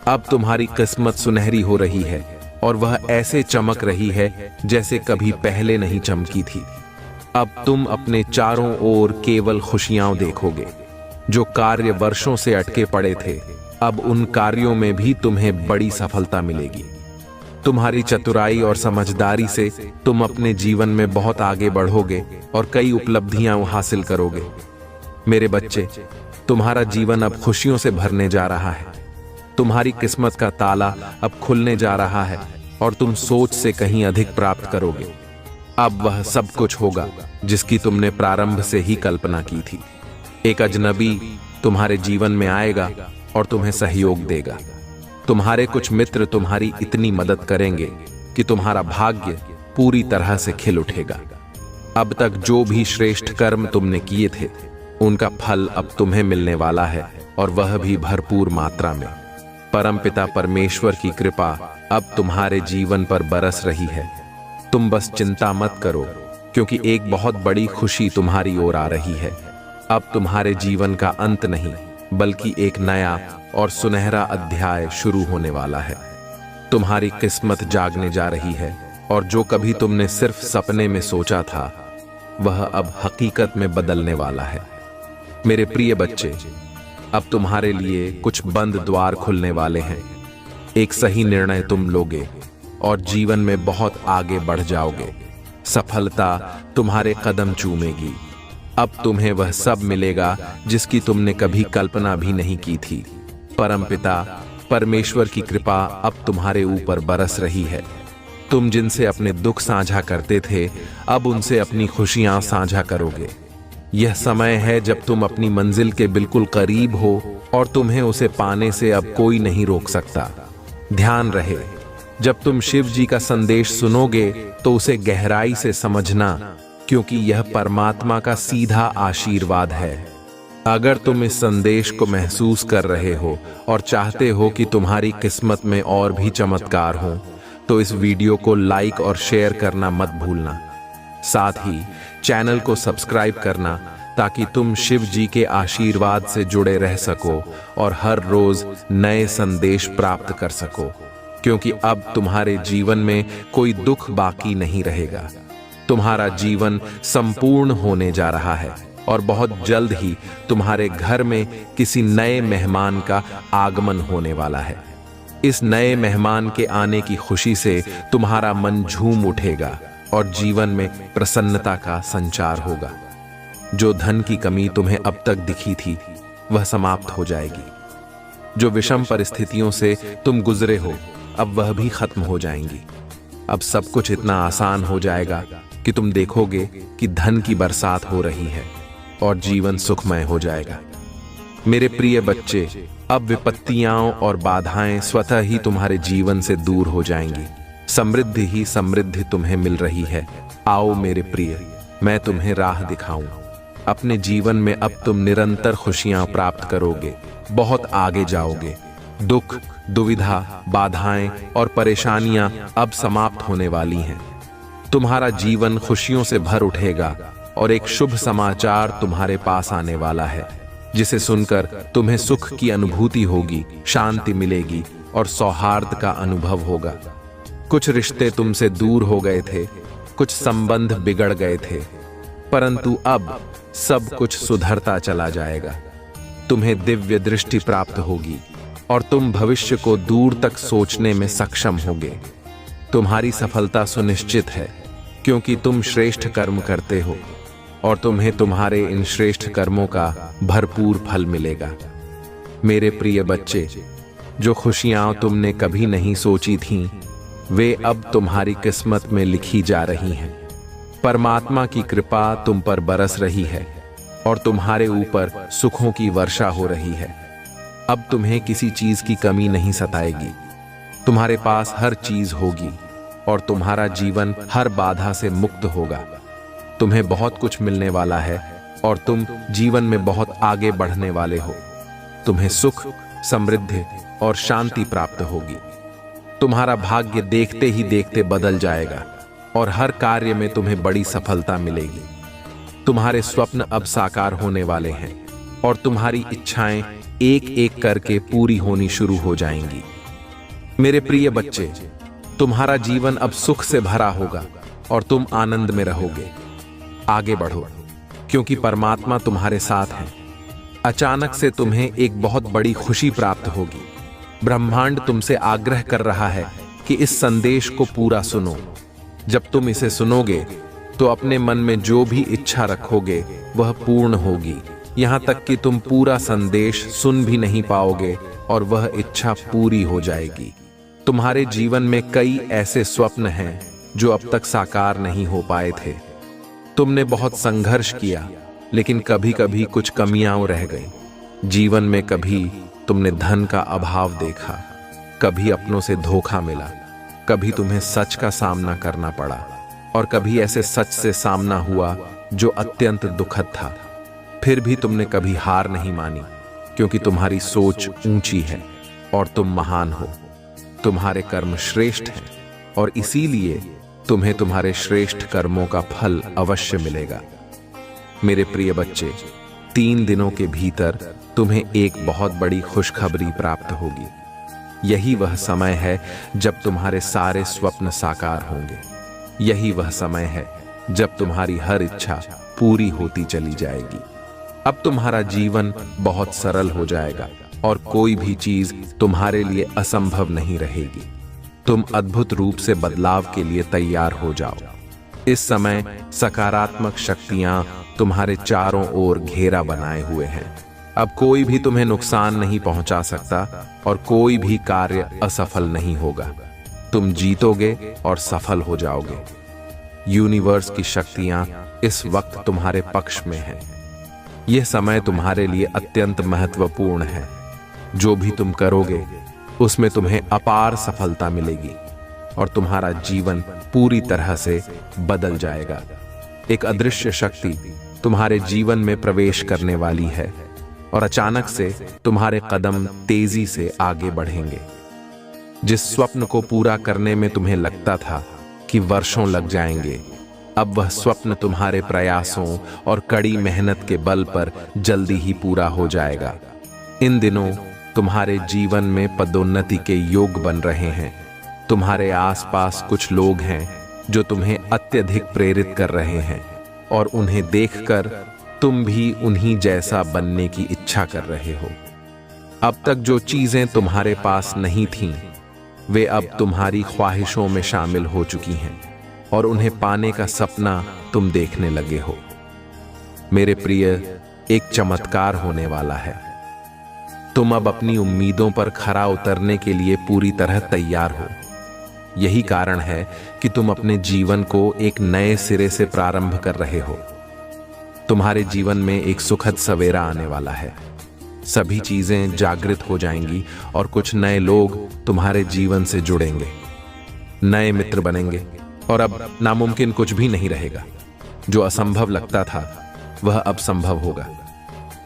Speaker 1: अब तुम्हारी किस्मत सुनहरी हो रही है और वह ऐसे चमक रही है जैसे कभी पहले नहीं चमकी थी। अब तुम अपने चारों ओर केवल खुशियां देखोगे। जो कार्य वर्षों से अटके पड़े थे, अब उन कार्यों में भी तुम्हें बड़ी सफलता मिलेगी। तुम्हारी चतुराई और समझदारी से तुम अपने जीवन में बहुत आगे बढ़ोगे और कई उपलब्धियां हासिल करोगे। मेरे बच्चे, तुम्हारा जीवन अब खुशियों से भरने जा रहा है। तुम्हारी किस्मत का ताला अब खुलने जा रहा है और तुम सोच से कहीं अधिक प्राप्त करोगे। अब वह सब कुछ होगा जिसकी तुमने प्रारंभ से ही कल्पना की थी। एक अजनबी तुम्हारे जीवन में आएगा और तुम्हें सहयोग देगा। तुम्हारे कुछ मित्र तुम्हारी इतनी मदद करेंगे कि तुम्हारा भाग्य पूरी तरह से खिल उठेगा। अब तक जो भी श्रेष्ठ कर्म तुमने किए थे उनका फल अब तुम्हें मिलने वाला है और वह भी भरपूर मात्रा में। परमपिता परमेश्वर की कृपा अब तुम्हारे जीवन पर बरस रही है। तुम बस चिंता मत करो, क्योंकि एक बहुत बड़ी खुशी तुम्हारी ओर आ रही है। अब तुम्हारे जीवन का अंत नहीं, बल्कि एक नया और सुनहरा अध्याय शुरू होने वाला है। तुम्हारी किस्मत जागने जा रही है और जो कभी तुमने सिर्फ सपने में सोचा था वह अब हकीकत में बदलने वाला है। मेरे प्रिय बच्चे, अब तुम्हारे लिए कुछ बंद द्वार खुलने वाले हैं। एक सही निर्णय तुम लोगे और जीवन में बहुत आगे बढ़ जाओगे। सफलता तुम्हारे कदम चूमेगी। अब तुम्हें वह सब मिलेगा जिसकी तुमने कभी कल्पना भी नहीं की थी। परमपिता परमेश्वर की कृपा अब तुम्हारे ऊपर बरस रही है। तुम जिनसे अपने दुख साझा करते थे, अब उनसे अपनी खुशियां साझा करोगे। यह समय है जब तुम अपनी मंजिल के बिल्कुल करीब हो और तुम्हें उसे पाने से अब कोई नहीं रोक सकता। ध्यान रहे, जब तुम शिव जी का संदेश सुनोगे तो उसे गहराई से समझना, क्योंकि यह परमात्मा का सीधा आशीर्वाद है। अगर तुम इस संदेश को महसूस कर रहे हो और चाहते हो कि तुम्हारी किस्मत में और भी चमत्कार हो, तो इस वीडियो को लाइक और शेयर करना मत भूलना। साथ ही चैनल को सब्सक्राइब करना, ताकि तुम शिव जी के आशीर्वाद से जुड़े रह सको और हर रोज नए संदेश प्राप्त कर सको, क्योंकि अब तुम्हारे जीवन में कोई दुख बाकी नहीं रहेगा। तुम्हारा जीवन संपूर्ण होने जा रहा है और बहुत जल्द ही तुम्हारे घर में किसी नए मेहमान का आगमन होने वाला है। इस नए मेहमान के आने की खुशी से तुम्हारा मन झूम उठेगा और जीवन में प्रसन्नता का संचार होगा। जो धन की कमी तुम्हें अब तक दिखी थी वह समाप्त हो जाएगी। जो विषम परिस्थितियों से तुम गुजरे हो अब वह भी खत्म हो जाएंगी। अब सब कुछ इतना आसान हो जाएगा कि तुम देखोगे कि धन की बरसात हो रही है और जीवन सुखमय हो जाएगा। मेरे प्रिय बच्चे, अब विपत्तियां और बाधाएं स्वतः ही तुम्हारे जीवन से दूर हो जाएंगी। समृद्धि ही समृद्धि तुम्हें मिल रही है। आओ मेरे प्रिय, मैं तुम्हें राह दिखाऊं। अपने जीवन में अब तुम निरंतर खुशियां प्राप्त करोगे, बहुत आगे जाओगे। दुख, दुविधा, बाधाएं और परेशानियां अब समाप्त होने वाली हैं। तुम्हारा जीवन खुशियों से भर उठेगा और एक शुभ समाचार तुम्हारे पास आने वाला है, जिसे सुनकर तुम्हें सुख की अनुभूति होगी, शांति मिलेगी और सौहार्द का अनुभव होगा। कुछ रिश्ते तुमसे दूर हो गए थे, कुछ संबंध बिगड़ गए थे, परंतु अब सब कुछ सुधरता चला जाएगा। तुम्हें दिव्य दृष्टि प्राप्त होगी और तुम भविष्य को दूर तक सोचने में सक्षम होगे। तुम्हारी सफलता सुनिश्चित है, क्योंकि तुम श्रेष्ठ कर्म करते हो। और तुम्हें तुम्हारे इन श्रेष्ठ कर्मों का भरपूर फल मिलेगा। मेरे प्रिय बच्चे, जो खुशियां तुमने कभी नहीं सोची थीं, वे अब तुम्हारी किस्मत में लिखी जा रही हैं। परमात्मा की कृपा तुम पर बरस रही है और तुम्हारे ऊपर सुखों की वर्षा हो रही है। अब तुम्हें किसी चीज की कमी नहीं सताएगी। तुम्हारे पास हर चीज होगी और तुम्हारा जीवन हर बाधा से मुक्त होगा। तुम्हें बहुत कुछ मिलने वाला है और तुम जीवन में बहुत आगे बढ़ने वाले हो। तुम्हें सुख, समृद्धि और शांति प्राप्त होगी। तुम्हारा भाग्य देखते ही देखते बदल जाएगा और हर कार्य में तुम्हें बड़ी सफलता मिलेगी। तुम्हारे स्वप्न अब साकार होने वाले हैं और तुम्हारी इच्छाएं एक एक करके पूरी होनी शुरू हो जाएंगी। मेरे प्रिय बच्चे, तुम्हारा जीवन अब सुख से भरा होगा और तुम आनंद में रहोगे। आगे बढ़ो, क्योंकि परमात्मा तुम्हारे साथ है। अचानक से तुम्हें एक बहुत बड़ी खुशी प्राप्त होगी। ब्रह्मांड तुमसे आग्रह कर रहा है कि इस संदेश को पूरा सुनो। जब तुम इसे सुनोगे तो अपने मन में जो भी इच्छा रखोगे वह पूर्ण होगी। यहां तक कि तुम पूरा संदेश सुन भी नहीं पाओगे और वह इच्छा पूरी हो जाएगी। तुम्हारे जीवन में कई ऐसे स्वप्न हैं जो अब तक साकार नहीं हो पाए थे। तुमने बहुत संघर्ष किया, लेकिन कभी कभी कुछ कमियां रह गई। जीवन में कभी तुमने धन का अभाव देखा, कभी अपनों से धोखा मिला, कभी तुम्हें सच का सामना करना पड़ा और कभी ऐसे सच से सामना हुआ जो अत्यंत दुखद था। फिर भी तुमने कभी हार नहीं मानी, क्योंकि तुम्हारी सोच ऊंची है और तुम महान हो। तुम्हारे कर्म श्रेष्ठ हैं और इसीलिए तुम्हें तुम्हारे श्रेष्ठ कर्मों का फल अवश्य मिलेगा। मेरे प्रिय बच्चे, 3 दिनों के भीतर तुम्हें एक बहुत बड़ी खुशखबरी प्राप्त होगी। यही वह समय है जब तुम्हारे सारे स्वप्न साकार होंगे। यही वह समय है जब तुम्हारी हर इच्छा पूरी होती चली जाएगी। अब तुम्हारा जीवन बहुत सरल हो जाएगा और कोई भी चीज तुम्हारे लिए असंभव नहीं रहेगी। तुम अद्भुत रूप से बदलाव के लिए तैयार हो जाओ। इस समय सकारात्मक शक्तियां तुम्हारे चारों ओर घेरा बनाए हुए हैं। अब कोई भी तुम्हें नुकसान नहीं पहुंचा सकता और कोई भी कार्य असफल नहीं होगा। तुम जीतोगे और सफल हो जाओगे। यूनिवर्स की शक्तियां इस वक्त तुम्हारे पक्ष में हैं। यह समय तुम्हारे लिए अत्यंत महत्वपूर्ण है। जो भी तुम करोगे उसमें तुम्हें अपार सफलता मिलेगी और तुम्हारा जीवन पूरी तरह से बदल जाएगा। एक अदृश्य शक्ति तुम्हारे जीवन में प्रवेश करने वाली है और अचानक से तुम्हारे कदम तेजी से आगे बढ़ेंगे। जिस स्वप्न को पूरा करने में तुम्हें लगता था कि वर्षों लग जाएंगे, अब वह स्वप्न तुम्हारे प्रयासों और कड़ी मेहनत के बल पर जल्दी ही पूरा हो जाएगा। इन दिनों तुम्हारे जीवन में पदोन्नति के योग बन रहे हैं। तुम्हारे आसपास कुछ लोग हैं जो तुम्हें अत्यधिक प्रेरित कर रहे हैं और उन्हें देखकर तुम भी उन्हीं जैसा बनने की इच्छा कर रहे हो। अब तक जो चीजें तुम्हारे पास नहीं थीं, वे अब तुम्हारी ख्वाहिशों में शामिल हो चुकी हैं और उन्हें पाने का सपना तुम देखने लगे हो। मेरे प्रिय, एक चमत्कार होने वाला है। तुम अब अपनी उम्मीदों पर खरा उतरने के लिए पूरी तरह तैयार हो। यही कारण है कि तुम अपने जीवन को एक नए सिरे से प्रारंभ कर रहे हो। तुम्हारे जीवन में एक सुखद सवेरा आने वाला है। सभी चीजें जागृत हो जाएंगी और कुछ नए लोग तुम्हारे जीवन से जुड़ेंगे, नए मित्र बनेंगे और अब नामुमकिन कुछ भी नहीं रहेगा। जो असंभव लगता था वह अब संभव होगा।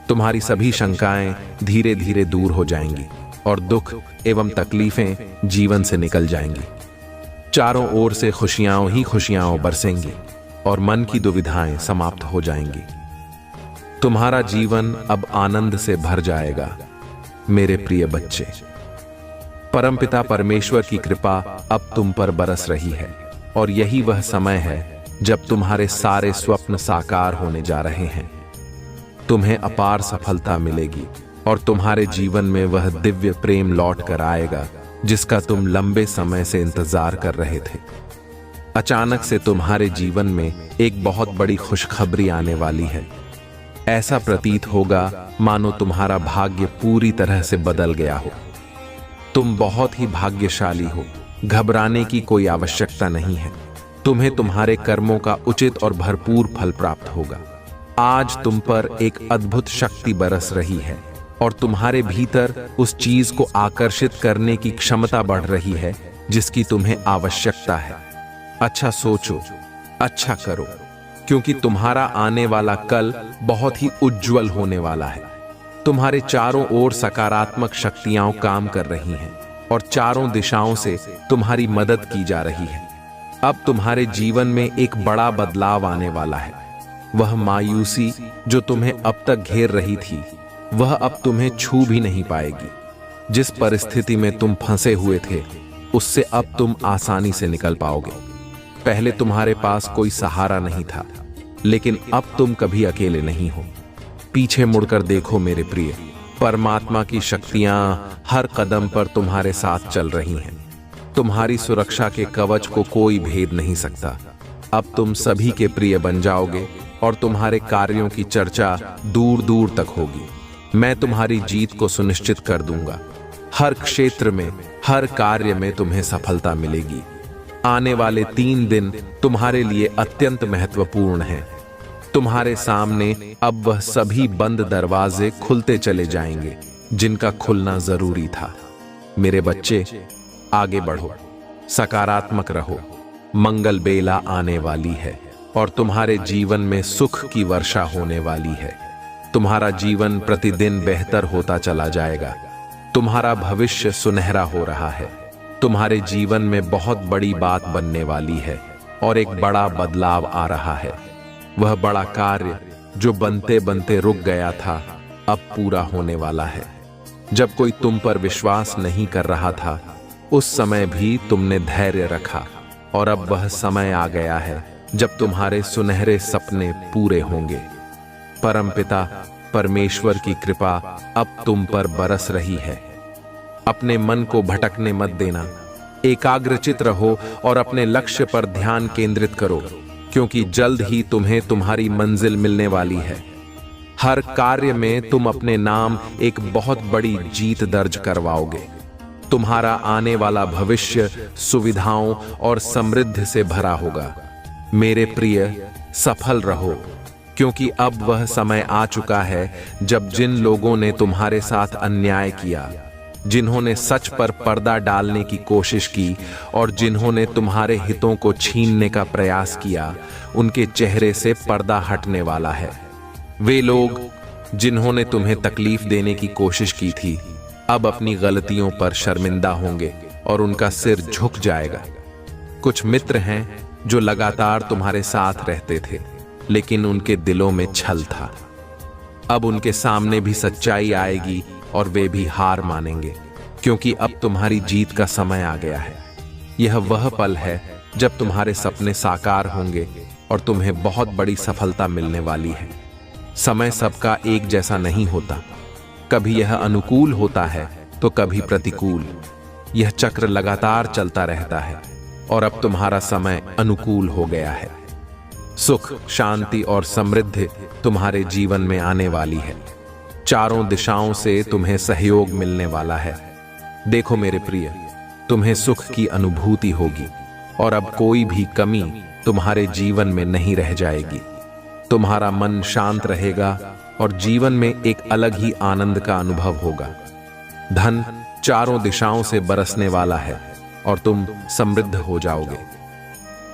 Speaker 1: तुम्हारी सभी शंकाएं धीरे धीरे दूर हो जाएंगी और दुख एवं तकलीफें जीवन से निकल जाएंगी। चारों ओर से खुशियां ही खुशियां बरसेंगी और मन की दुविधाएं समाप्त हो जाएंगी। तुम्हारा जीवन अब आनंद से भर जाएगा। मेरे प्रिय बच्चे, परमपिता परमेश्वर की कृपा अब तुम पर बरस रही है और यही वह समय है जब तुम्हारे सारे स्वप्न साकार होने जा रहे हैं। तुम्हें अपार सफलता मिलेगी और तुम्हारे जीवन में वह दिव्य प्रेम लौट कर आएगा जिसका तुम लंबे समय से इंतजार कर रहे थे। अचानक से तुम्हारे जीवन में एक बहुत बड़ी खुशखबरी आने वाली है। ऐसा प्रतीत होगा मानो तुम्हारा भाग्य पूरी तरह से बदल गया हो। तुम बहुत ही भाग्यशाली हो, घबराने की कोई आवश्यकता नहीं है। तुम्हें तुम्हारे कर्मों का उचित और भरपूर फल प्राप्त होगा। आज तुम पर एक अद्भुत शक्ति बरस रही है और तुम्हारे भीतर उस चीज को आकर्षित करने की क्षमता बढ़ रही है जिसकी तुम्हें आवश्यकता है। अच्छा सोचो, अच्छा करो, क्योंकि तुम्हारा आने वाला कल बहुत ही उज्जवल होने वाला है। तुम्हारे चारों ओर सकारात्मक शक्तियां काम कर रही हैं और चारों दिशाओं से तुम्हारी मदद की जा रही है। अब तुम्हारे जीवन में एक बड़ा बदलाव आने वाला है। वह मायूसी जो तुम्हें अब तक घेर रही थी, वह अब तुम्हें छू भी नहीं पाएगी। जिस परिस्थिति में तुम फंसे हुए थे, उससे अब तुम आसानी से निकल पाओगे। पहले तुम्हारे पास कोई सहारा नहीं था, लेकिन अब तुम कभी अकेले नहीं हो। पीछे मुड़कर देखो मेरे प्रिय, परमात्मा की शक्तियां हर कदम पर तुम्हारे साथ चल रही हैं। तुम्हारी सुरक्षा के कवच को कोई भेद नहीं सकता। अब तुम सभी के प्रिय बन जाओगे और तुम्हारे कार्यों की चर्चा दूर दूर तक होगी। मैं तुम्हारी जीत को सुनिश्चित कर दूंगा। हर क्षेत्र में, हर कार्य में तुम्हें सफलता मिलेगी। आने वाले 3 दिन तुम्हारे लिए अत्यंत महत्वपूर्ण हैं। तुम्हारे सामने अब वह सभी बंद दरवाजे खुलते चले जाएंगे जिनका खुलना जरूरी था। मेरे बच्चे, आगे बढ़ो, सकारात्मक रहो। मंगल बेला आने वाली है और तुम्हारे जीवन में सुख की वर्षा होने वाली है। तुम्हारा जीवन प्रतिदिन बेहतर होता चला जाएगा। तुम्हारा भविष्य सुनहरा हो रहा है। तुम्हारे जीवन में बहुत बड़ी बात बनने वाली है और एक बड़ा बदलाव आ रहा है। वह बड़ा कार्य जो बनते बनते रुक गया था, अब पूरा होने वाला है। जब कोई तुम पर विश्वास नहीं कर रहा था, उस समय भी तुमने धैर्य रखा और अब वह समय आ गया है जब तुम्हारे सुनहरे सपने पूरे होंगे। परमपिता परमेश्वर की कृपा अब तुम पर बरस रही है। अपने मन को भटकने मत देना। एकाग्रचित रहो और अपने लक्ष्य पर ध्यान केंद्रित करो, क्योंकि जल्द ही तुम्हें तुम्हारी मंजिल मिलने वाली है। हर कार्य में तुम अपने नाम एक बहुत बड़ी जीत दर्ज करवाओगे। तुम्हारा आने वाला भविष्य सुविधाओं और समृद्धि से भरा होगा। मेरे प्रिय, सफल रहो, क्योंकि अब वह समय आ चुका है जब जिन लोगों ने तुम्हारे साथ अन्याय किया, जिन्होंने सच पर पर्दा डालने की कोशिश की और जिन्होंने तुम्हारे हितों को छीनने का प्रयास किया, उनके चेहरे से पर्दा हटने वाला है। वे लोग जिन्होंने तुम्हें तकलीफ देने की कोशिश की थी, अब अपनी गलतियों पर शर्मिंदा होंगे और उनका सिर झुक जाएगा। कुछ मित्र हैं जो लगातार तुम्हारे साथ रहते थे, लेकिन उनके दिलों में छल था। अब उनके सामने भी सच्चाई आएगी और वे भी हार मानेंगे, क्योंकि अब तुम्हारी जीत का समय आ गया है। यह वह पल है जब तुम्हारे सपने साकार होंगे और तुम्हें बहुत बड़ी सफलता मिलने वाली है। समय सबका एक जैसा नहीं होता। कभी यह अनुकूल होता है तो कभी प्रतिकूल। यह चक्र लगातार चलता रहता है और अब तुम्हारा समय अनुकूल हो गया है। सुख, शांति और समृद्धि तुम्हारे जीवन में आने वाली है। चारों दिशाओं से तुम्हें सहयोग मिलने वाला है। देखो मेरे प्रिय, तुम्हें सुख की अनुभूति होगी और अब कोई भी कमी तुम्हारे जीवन में नहीं रह जाएगी। तुम्हारा मन शांत रहेगा और जीवन में एक अलग ही आनंद का अनुभव होगा। धन चारों दिशाओं से बरसने वाला है और तुम समृद्ध हो जाओगे।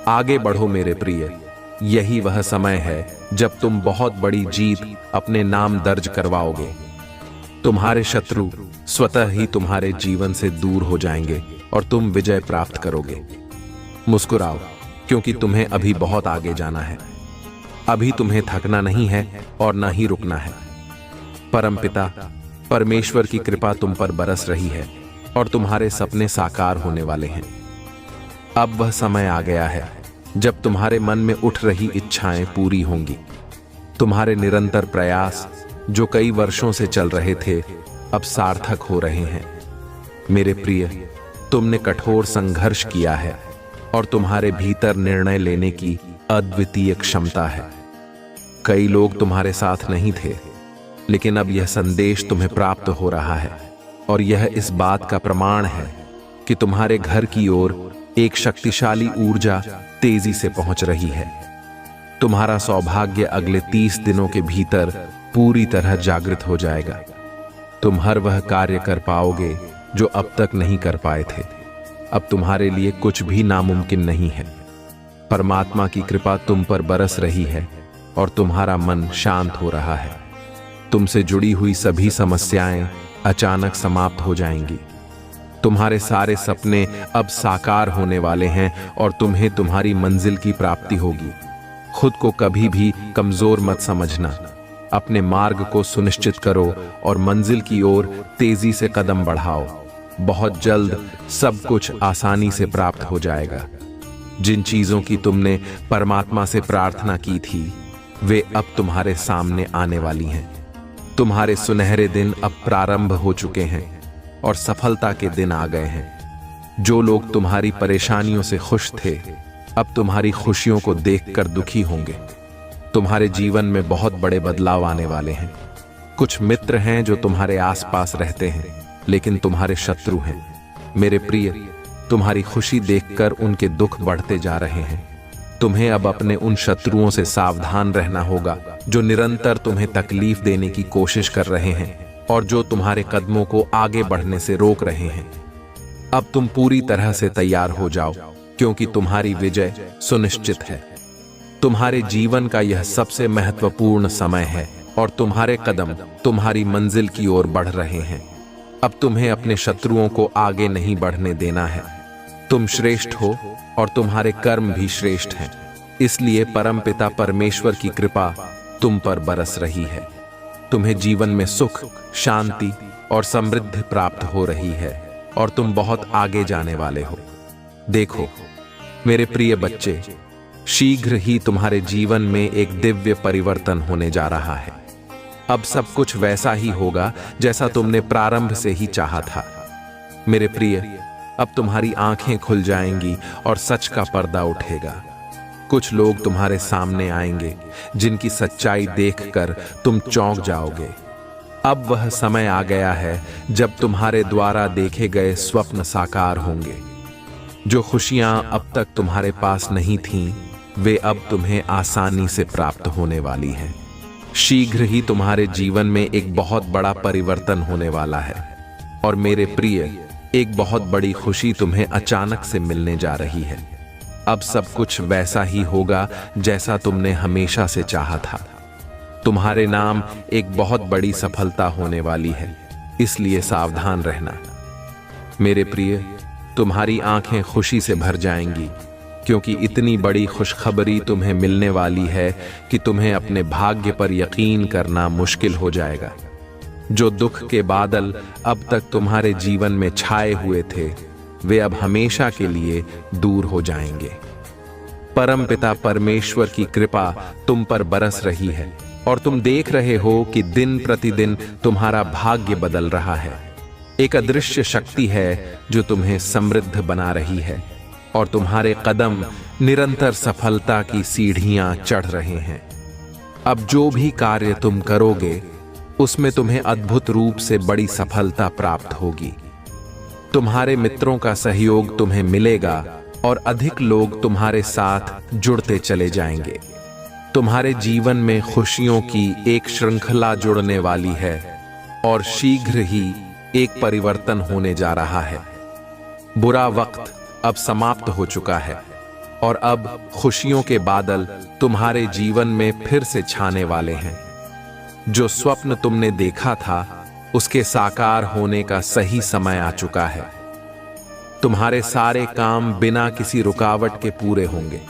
Speaker 1: आगे बढ़ो मेरे प्रिय, यही वह समय है जब तुम बहुत बड़ी जीत अपने नाम दर्ज करवाओगे। तुम्हारे शत्रु स्वतः ही तुम्हारे जीवन से दूर हो जाएंगे और तुम विजय प्राप्त करोगे। मुस्कुराओ, क्योंकि तुम्हें अभी बहुत आगे जाना है। अभी तुम्हें थकना नहीं है और न ही रुकना है। परमपिता परमेश्वर की कृपा तुम पर बरस रही है और तुम्हारे सपने साकार होने वाले हैं। अब वह समय आ गया है जब तुम्हारे मन में उठ रही इच्छाएं पूरी होंगी। तुम्हारे निरंतर प्रयास जो कई वर्षों से चल रहे थे, अब सार्थक हो रहे हैं। मेरे प्रिय, तुमने कठोर संघर्ष किया है और तुम्हारे भीतर निर्णय लेने की अद्वितीय क्षमता है। कई लोग तुम्हारे साथ नहीं थे, लेकिन अब यह संदेश तुम्हें प्राप्त हो रहा है और यह इस बात का प्रमाण है कि तुम्हारे घर की ओर एक शक्तिशाली ऊर्जा तेजी से पहुंच रही है। तुम्हारा सौभाग्य अगले 30 दिनों के भीतर पूरी तरह जागृत हो जाएगा। तुम हर वह कार्य कर पाओगे जो अब तक नहीं कर पाए थे। अब तुम्हारे लिए कुछ भी नामुमकिन नहीं है। परमात्मा की कृपा तुम पर बरस रही है और तुम्हारा मन शांत हो रहा है। तुमसे जुड़ी हुई सभी समस्याएं अचानक समाप्त हो जाएंगी। तुम्हारे सारे सपने अब साकार होने वाले हैं और तुम्हें तुम्हारी मंजिल की प्राप्ति होगी। खुद को कभी भी कमजोर मत समझना। अपने मार्ग को सुनिश्चित करो और मंजिल की ओर तेजी से कदम बढ़ाओ। बहुत जल्द सब कुछ आसानी से प्राप्त हो जाएगा। जिन चीजों की तुमने परमात्मा से प्रार्थना की थी, वे अब तुम्हारे सामने आने वाली हैं। तुम्हारे सुनहरे दिन अब प्रारंभ हो चुके हैं और सफलता के दिन आ गए हैं। जो लोग तुम्हारी परेशानियों से खुश थे, अब तुम्हारी खुशियों को देखकर दुखी होंगे। तुम्हारे जीवन में बहुत बड़े बदलाव आने वाले हैं। कुछ मित्र हैं जो तुम्हारे आसपास रहते हैं, लेकिन तुम्हारे शत्रु हैं। मेरे प्रिय, तुम्हारी खुशी देखकर उनके दुख बढ़ते जा रहे हैं। तुम्हें अब अपने उन शत्रुओं से सावधान रहना होगा जो निरंतर तुम्हें तकलीफ देने की कोशिश कर रहे हैं और जो तुम्हारे कदमों को आगे बढ़ने से रोक रहे हैं। अब तुम पूरी तरह से तैयार हो जाओ, क्योंकि तुम्हारी विजय सुनिश्चित है। तुम्हारे जीवन का यह सबसे महत्वपूर्ण समय है और तुम्हारे कदम तुम्हारी मंजिल की ओर बढ़ रहे हैं। अब तुम्हें अपने शत्रुओं को आगे नहीं बढ़ने देना है। तुम श्रेष्ठ हो और तुम्हारे कर्म भी श्रेष्ठ हैं। इसलिए परमपिता परमेश्वर की कृपा तुम पर बरस रही है। तुम्हें जीवन में सुख, शांति और समृद्धि प्राप्त हो रही है और तुम बहुत आगे जाने वाले हो। देखो मेरे प्रिय बच्चे, शीघ्र ही तुम्हारे जीवन में एक दिव्य परिवर्तन होने जा रहा है। अब सब कुछ वैसा ही होगा जैसा तुमने प्रारंभ से ही चाहा था। मेरे प्रिय, अब तुम्हारी आंखें खुल जाएंगी और सच का पर्दा उठेगा। कुछ लोग तुम्हारे सामने आएंगे जिनकी सच्चाई देखकर तुम चौंक जाओगे। अब वह समय आ गया है जब तुम्हारे द्वारा देखे गए स्वप्न साकार होंगे। जो खुशियां अब तक तुम्हारे पास नहीं थीं, वे अब तुम्हें आसानी से प्राप्त होने वाली हैं। शीघ्र ही तुम्हारे जीवन में एक बहुत बड़ा परिवर्तन होने वाला है और मेरे प्रिय, एक बहुत बड़ी खुशी तुम्हें अचानक से मिलने जा रही है। अब सब कुछ वैसा ही होगा जैसा तुमने हमेशा से चाहा था। तुम्हारे नाम एक बहुत बड़ी सफलता होने वाली है, इसलिए सावधान रहना। मेरे प्रिय, तुम्हारी आंखें खुशी से भर जाएंगी, क्योंकि इतनी बड़ी खुशखबरी तुम्हें मिलने वाली है कि तुम्हें अपने भाग्य पर यकीन करना मुश्किल हो जाएगा। जो दुख के बादल अब तक तुम्हारे जीवन में छाए हुए थे, वे अब हमेशा के लिए दूर हो जाएंगे। परमपिता परमेश्वर की कृपा तुम पर बरस रही है और तुम देख रहे हो कि दिन प्रतिदिन तुम्हारा भाग्य बदल रहा है। एक अदृश्य शक्ति है जो तुम्हें समृद्ध बना रही है और तुम्हारे कदम निरंतर सफलता की सीढ़ियां चढ़ रहे हैं। अब जो भी कार्य तुम करोगे, उसमें तुम्हें अद्भुत रूप से बड़ी सफलता प्राप्त होगी। तुम्हारे मित्रों का सहयोग तुम्हें मिलेगा और अधिक लोग तुम्हारे साथ जुड़ते चले जाएंगे। तुम्हारे जीवन में खुशियों की एक श्रृंखला जुड़ने वाली है और शीघ्र ही एक परिवर्तन होने जा रहा है। बुरा वक्त अब समाप्त हो चुका है और अब खुशियों के बादल तुम्हारे जीवन में फिर से छाने वाले हैं। जो स्वप्न तुमने देखा था, उसके साकार होने का सही समय आ चुका है। तुम्हारे सारे काम बिना किसी रुकावट के पूरे होंगे।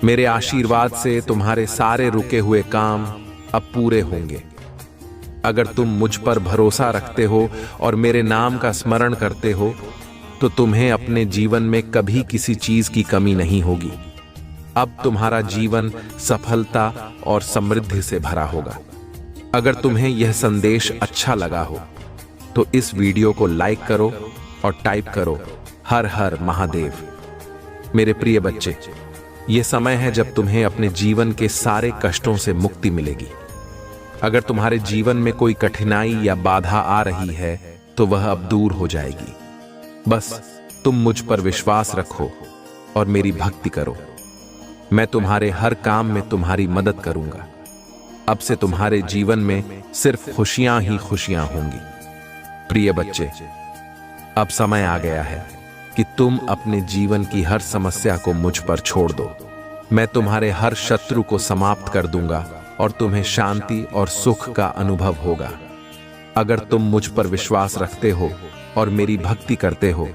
Speaker 1: मेरे आशीर्वाद से तुम्हारे सारे रुके हुए काम अब पूरे होंगे। अगर तुम मुझ पर भरोसा रखते हो और मेरे नाम का स्मरण करते हो, तो तुम्हें अपने जीवन में कभी किसी चीज की कमी नहीं होगी। अब तुम्हारा जीवन सफलता और समृद्धि से भरा होगा। अगर तुम्हें यह संदेश अच्छा लगा हो, तो इस वीडियो को लाइक करो और टाइप करो हर हर महादेव। मेरे प्रिय बच्चे, ये समय है जब तुम्हें अपने जीवन के सारे कष्टों से मुक्ति मिलेगी। अगर तुम्हारे जीवन में कोई कठिनाई या बाधा आ रही है तो वह अब दूर हो जाएगी। बस तुम मुझ पर विश्वास रखो और मेरी भक्ति करो। मैं तुम्हारे हर काम में तुम्हारी मदद करूंगा। अब से तुम्हारे जीवन में सिर्फ खुशियां ही खुशियां होंगी। प्रिय बच्चे, अब समय आ गया है कि तुम अपने जीवन की हर समस्या को मुझ पर छोड़ दो। मैं तुम्हारे हर शत्रु को समाप्त कर दूंगा और तुम्हें शांति और सुख का अनुभव होगा। अगर तुम मुझ पर विश्वास रखते हो और मेरी भक्ति करते हो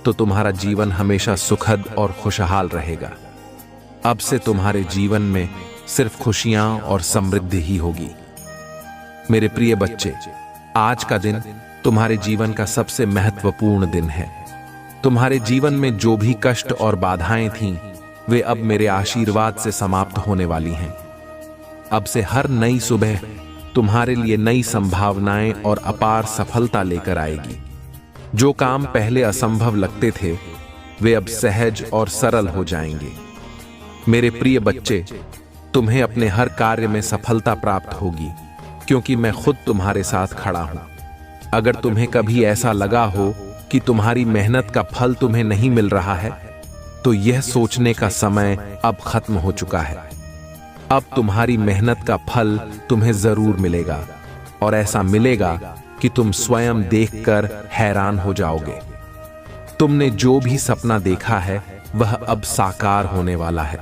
Speaker 1: तो तुम्हारा जीवन हमेशा सुखद और खुशहाल रहेगा। अब से तुम्हारे जीवन में सिर्फ खुशियां और समृद्धि ही होगी। मेरे प्रिय बच्चे, आज का दिन तुम्हारे जीवन का सबसे महत्वपूर्ण दिन है। तुम्हारे जीवन में जो भी कष्ट और बाधाएं थीं, वे अब मेरे आशीर्वाद से समाप्त होने वाली हैं। अब से हर नई सुबह तुम्हारे लिए नई संभावनाएं और अपार सफलता लेकर आएगी। जो काम पहले असंभव लगते थे, वे अब सहज और सरल हो जाएंगे। मेरे प्रिय बच्चे, तुम्हें अपने हर कार्य में सफलता प्राप्त होगी, क्योंकि मैं खुद तुम्हारे साथ खड़ा हूं। अगर तुम्हें कभी ऐसा लगा हो कि तुम्हारी मेहनत का फल तुम्हें नहीं मिल रहा है, तो यह सोचने का समय अब खत्म हो चुका है। अब तुम्हारी मेहनत का फल तुम्हें जरूर मिलेगा, और ऐसा मिलेगा कि तुम स्वयं देखकर हैरान हो जाओगे। तुमने जो भी सपना देखा है, वह अब साकार होने वाला है।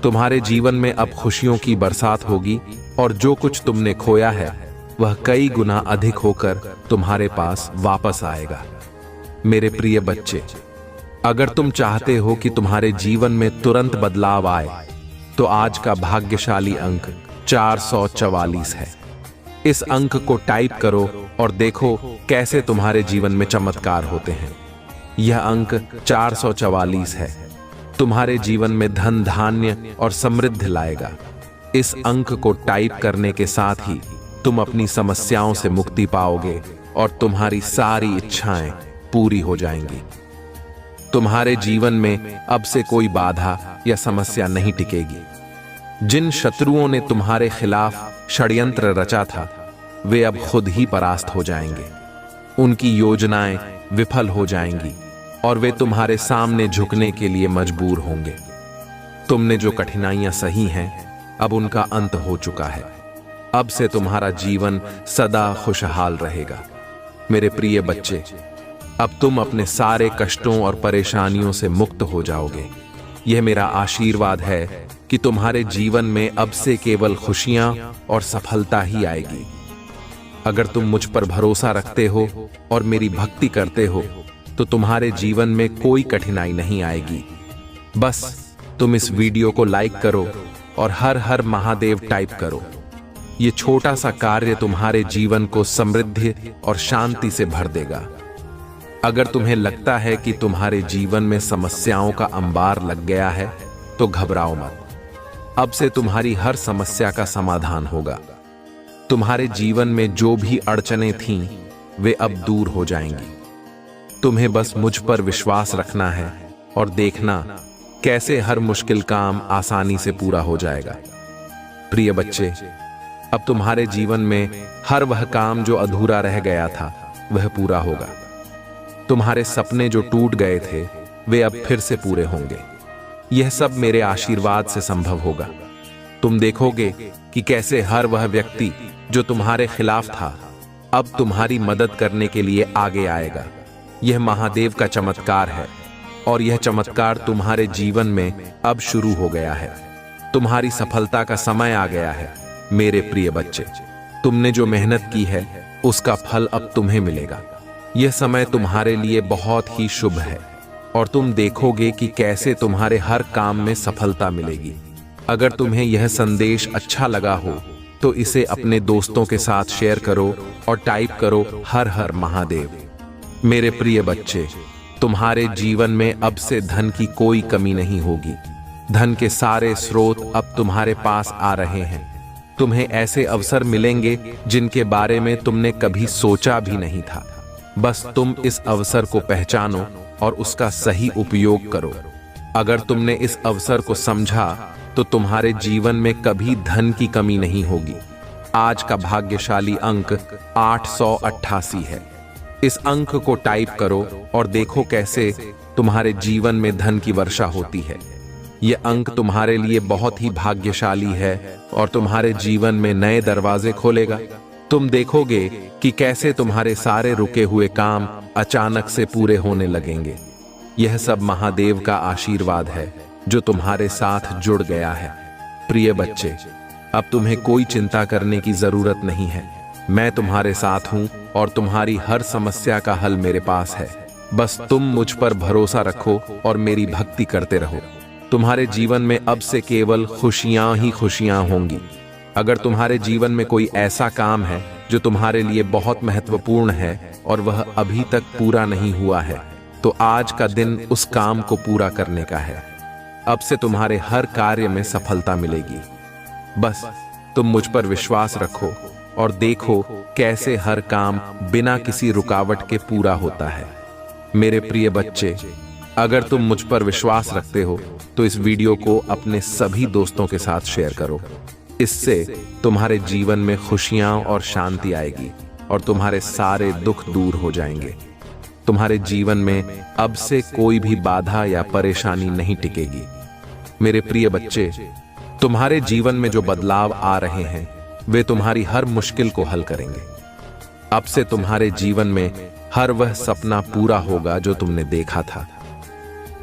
Speaker 1: तुम्हारे जीवन में अब खुशियों की बरसात होगी, और जो कुछ तुमने खोया है, वह कई गुना अधिक होकर तुम्हारे पास वापस आएगा। मेरे प्रिय बच्चे, अगर तुम चाहते हो कि तुम्हारे जीवन में तुरंत बदलाव आए, तो आज का भाग्यशाली अंक 444 है। इस अंक को टाइप करो और देखो कैसे तुम्हारे जीवन में चमत्कार होते हैं। यह अंक 444 है। तुम्हारे जीवन में धन, धान्य और समृद्धि लाएगा। इस अंक को टाइप करने के साथ ही तुम अपनी समस्याओं से मुक्ति पाओगे और तुम्हारी सारी इच्छाएं पूरी हो जाएंगी। तुम्हारे जीवन में अब से कोई बाधा या समस्या नहीं टिकेगी। जिन शत्रुओं ने तुम्हारे खिलाफ षड्यंत्र रचा था, वे अब खुद ही परास्त हो जाएंगे। उनकी योजनाएं विफल हो जाएंगी और वे तुम्हारे सामने झुकने के लिए मजबूर होंगे। तुमने जो कठिनाइयां सही हैं, अब उनका अंत हो चुका है। अब से तुम्हारा जीवन सदा खुशहाल रहेगा। मेरे प्रिय बच्चे, अब तुम अपने सारे कष्टों और परेशानियों से मुक्त हो जाओगे। यह मेरा आशीर्वाद है कि तुम्हारे जीवन में अब से केवल खुशियां और सफलता ही आएगी। अगर तुम मुझ पर भरोसा रखते हो और मेरी भक्ति करते हो, तो तुम्हारे जीवन में कोई कठिनाई नहीं आएगी। बस तुम इस वीडियो को लाइक करो और हर हर महादेव टाइप करो। ये छोटा सा कार्य तुम्हारे जीवन को समृद्धि और शांति से भर देगा। अगर तुम्हें लगता है कि तुम्हारे जीवन में समस्याओं का अंबार लग गया है, तो घबराओ मत। अब से तुम्हारी हर समस्या का समाधान होगा। तुम्हारे जीवन में जो भी अड़चनें थीं, वे अब दूर हो जाएंगी। तुम्हें बस मुझ पर विश्वास रखना है और देखना कैसे हर मुश्किल काम आसानी से पूरा हो जाएगा। प्रिय बच्चे, अब तुम्हारे जीवन में हर वह काम जो अधूरा रह गया था, वह पूरा होगा। तुम्हारे सपने जो टूट गए थे, वे अब फिर से पूरे होंगे। यह सब मेरे आशीर्वाद से संभव होगा। तुम देखोगे कि कैसे हर वह व्यक्ति जो तुम्हारे खिलाफ था, अब तुम्हारी मदद करने के लिए आगे आएगा। यह महादेव का चमत्कार है, और यह चमत्कार तुम्हारे जीवन में अब शुरू हो गया है। तुम्हारी सफलता का समय आ गया है। मेरे प्रिय बच्चे, तुमने जो मेहनत की है, उसका फल अब तुम्हें मिलेगा। यह समय तुम्हारे लिए बहुत ही शुभ है, और तुम देखोगे कि कैसे तुम्हारे हर काम में सफलता मिलेगी। अगर तुम्हें यह संदेश अच्छा लगा हो, तो इसे अपने दोस्तों के साथ शेयर करो और टाइप करो हर हर महादेव। मेरे प्रिय बच्चे, तुम्हारे जीवन में अब से धन की कोई कमी नहीं होगी। धन के सारे स्रोत अब तुम्हारे पास आ रहे हैं। तुम्हें ऐसे अवसर मिलेंगे जिनके बारे में तुमने कभी सोचा भी नहीं था। बस तुम इस अवसर को पहचानो और उसका सही उपयोग करो। अगर तुमने इस अवसर को समझा तो तुम्हारे जीवन में कभी धन की कमी नहीं होगी। आज का भाग्यशाली अंक 888 है। इस अंक को टाइप करो और देखो कैसे तुम्हारे जीवन में धन की वर्षा होती है। यह अंक तुम्हारे लिए बहुत ही भाग्यशाली है और तुम्हारे जीवन में नए दरवाजे खोलेगा। तुम देखोगे कि कैसे तुम्हारे सारे रुके हुए काम अचानक से पूरे होने लगेंगे। यह सब महादेव का आशीर्वाद है जो तुम्हारे साथ जुड़ गया है। प्रिय बच्चे, अब तुम्हें कोई चिंता करने की जरूरत नहीं है। मैं तुम्हारे साथ हूं और तुम्हारी हर समस्या का हल मेरे पास है। बस तुम मुझ पर भरोसा रखो और मेरी भक्ति करते रहो। तुम्हारे जीवन में अब से केवल खुशियां ही खुशियां होंगी। अगर तुम्हारे जीवन में कोई ऐसा काम है जो तुम्हारे लिए बहुत महत्वपूर्ण है और वह अभी तक पूरा नहीं हुआ है, तो आज का दिन उस काम को पूरा करने का है। अब से तुम्हारे हर कार्य में सफलता मिलेगी। बस तुम मुझ पर विश्वास रखो और देखो कैसे हर काम बिना किसी रुकावट के पूरा होता है। मेरे प्रिय बच्चे, अगर तुम मुझ पर विश्वास रखते हो तो इस वीडियो को अपने सभी दोस्तों के साथ शेयर करो। इससे तुम्हारे जीवन में खुशियां और शांति आएगी और तुम्हारे सारे दुख दूर हो जाएंगे। तुम्हारे जीवन में अब से कोई भी बाधा या परेशानी नहीं टिकेगी। मेरे प्रिय बच्चे, तुम्हारे जीवन में जो बदलाव आ रहे हैं वे तुम्हारी हर मुश्किल को हल करेंगे। अब से तुम्हारे जीवन में हर वह सपना पूरा होगा जो तुमने देखा था।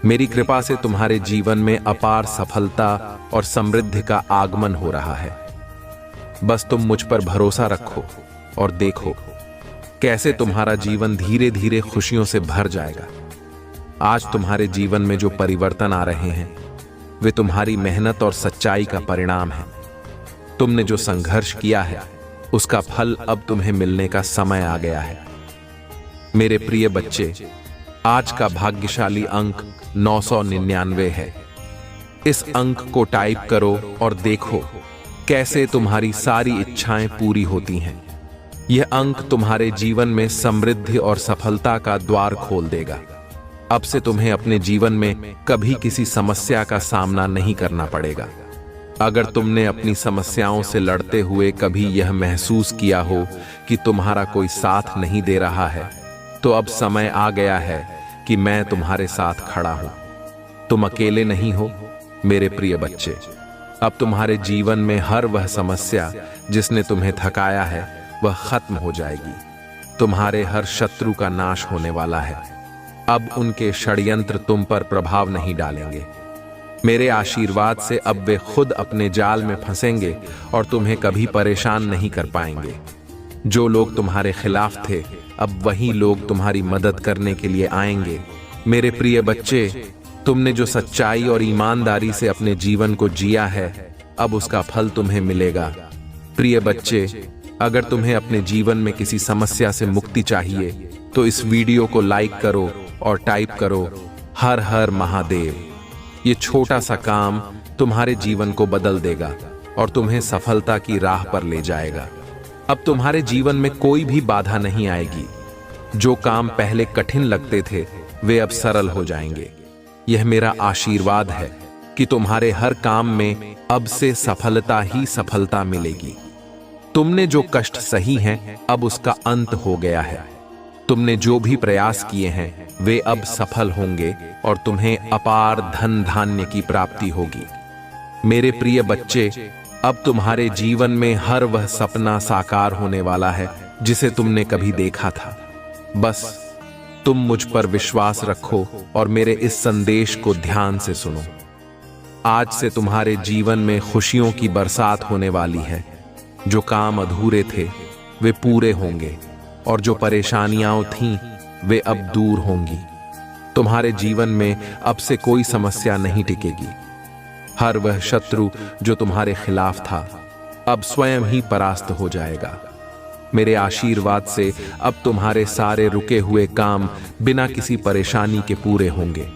Speaker 1: मेरी कृपा से तुम्हारे जीवन में अपार सफलता और समृद्धि का आगमन हो रहा है। बस तुम मुझ पर भरोसा रखो और देखो कैसे तुम्हारा जीवन धीरे धीरे खुशियों से भर जाएगा। आज तुम्हारे जीवन में जो परिवर्तन आ रहे हैं वे तुम्हारी मेहनत और सच्चाई का परिणाम है। तुमने जो संघर्ष किया है उसका फल अब तुम्हें मिलने का समय आ गया है। मेरे प्रिय बच्चे, आज का भाग्यशाली अंक 999 है। इस अंक को टाइप करो और देखो कैसे तुम्हारी सारी इच्छाएं पूरी होती हैं। यह अंक तुम्हारे जीवन में समृद्धि और सफलता का द्वार खोल देगा। अब से तुम्हें अपने जीवन में कभी किसी समस्या का सामना नहीं करना पड़ेगा। अगर तुमने अपनी समस्याओं से लड़ते हुए कभी यह महसूस किया हो कि तुम्हारा कोई साथ नहीं दे रहा है, तो अब समय आ गया है कि मैं तुम्हारे साथ खड़ा हूं। तुम अकेले नहीं हो मेरे प्रिय बच्चे। अब तुम्हारे जीवन में हर वह समस्या जिसने तुम्हें थकाया है वह खत्म हो जाएगी। तुम्हारे हर शत्रु का नाश होने वाला है। अब उनके षड्यंत्र तुम पर प्रभाव नहीं डालेंगे। मेरे आशीर्वाद से अब वे खुद अपने जाल में फंसेंगे और तुम्हें कभी परेशान नहीं कर पाएंगे। जो लोग तुम्हारे खिलाफ थे अब वही लोग तुम्हारी मदद करने के लिए आएंगे। मेरे प्रिय बच्चे, तुमने जो सच्चाई और ईमानदारी से अपने जीवन को जिया है अब उसका फल तुम्हें मिलेगा। प्रिय बच्चे, अगर तुम्हें अपने जीवन में किसी समस्या से मुक्ति चाहिए तो इस वीडियो को लाइक करो और टाइप करो हर हर महादेव। ये छोटा सा काम तुम्हारे जीवन को बदल देगा और तुम्हें सफलता की राह पर ले जाएगा। अब तुम्हारे जीवन में कोई भी बाधा नहीं आएगी। जो काम पहले कठिन लगते थे वे अब सरल हो जाएंगे। यह मेरा आशीर्वाद है कि तुम्हारे हर काम में अब से सफलता ही सफलता मिलेगी। तुमने जो कष्ट सही हैं अब उसका अंत हो गया है। तुमने जो भी प्रयास किए हैं वे अब सफल होंगे और तुम्हें अपार धन धान्य की प्राप्ति होगी। मेरे प्रिय बच्चे, अब तुम्हारे जीवन में हर वह सपना साकार होने वाला है जिसे तुमने कभी देखा था। बस तुम मुझ पर विश्वास रखो और मेरे इस संदेश को ध्यान से सुनो। आज से तुम्हारे जीवन में खुशियों की बरसात होने वाली है। जो काम अधूरे थे वे पूरे होंगे और जो परेशानियां थीं वे अब दूर होंगी। तुम्हारे जीवन में अब से कोई समस्या नहीं टिकेगी। हर वह शत्रु जो तुम्हारे खिलाफ था अब स्वयं ही परास्त हो जाएगा। मेरे आशीर्वाद से अब तुम्हारे सारे रुके हुए काम बिना किसी परेशानी के पूरे होंगे।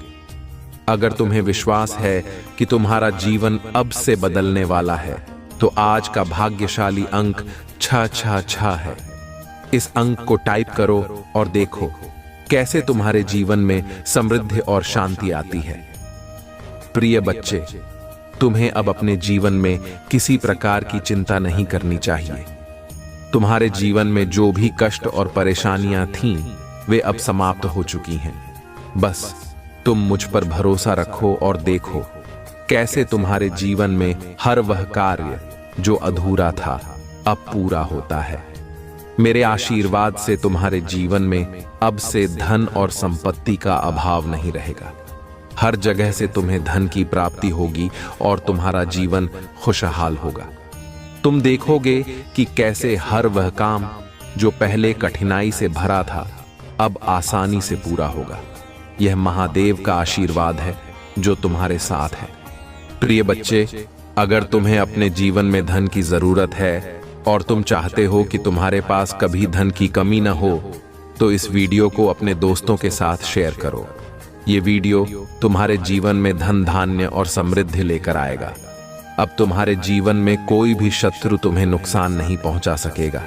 Speaker 1: अगर तुम्हें विश्वास है कि तुम्हारा जीवन अब से बदलने वाला है तो आज का भाग्यशाली अंक 666 है। इस अंक को टाइप करो और देखो कैसे तुम्हारे जीवन में समृद्धि और शांति आती है। प्रिय बच्चे, तुम्हें अब अपने जीवन में किसी प्रकार की चिंता नहीं करनी चाहिए। तुम्हारे जीवन में जो भी कष्ट और परेशानियां थीं, वे अब समाप्त हो चुकी हैं। बस तुम मुझ पर भरोसा रखो और देखो कैसे तुम्हारे जीवन में हर वह कार्य जो अधूरा था अब पूरा होता है। मेरे आशीर्वाद से तुम्हारे जीवन में अब से धन और संपत्ति का अभाव नहीं रहेगा। हर जगह से तुम्हें धन की प्राप्ति होगी और तुम्हारा जीवन खुशहाल होगा। तुम देखोगे कि कैसे हर वह काम जो पहले कठिनाई से भरा था अब आसानी से पूरा होगा। यह महादेव का आशीर्वाद है जो तुम्हारे साथ है। प्रिय बच्चे, अगर तुम्हें अपने जीवन में धन की जरूरत है और तुम चाहते हो कि तुम्हारे पास कभी धन की कमी न हो, तो इस वीडियो को अपने दोस्तों के साथ शेयर करो। ये वीडियो तुम्हारे जीवन में धन धान्य और समृद्धि लेकर आएगा। अब तुम्हारे जीवन में कोई भी शत्रु तुम्हें नुकसान नहीं पहुंचा सकेगा।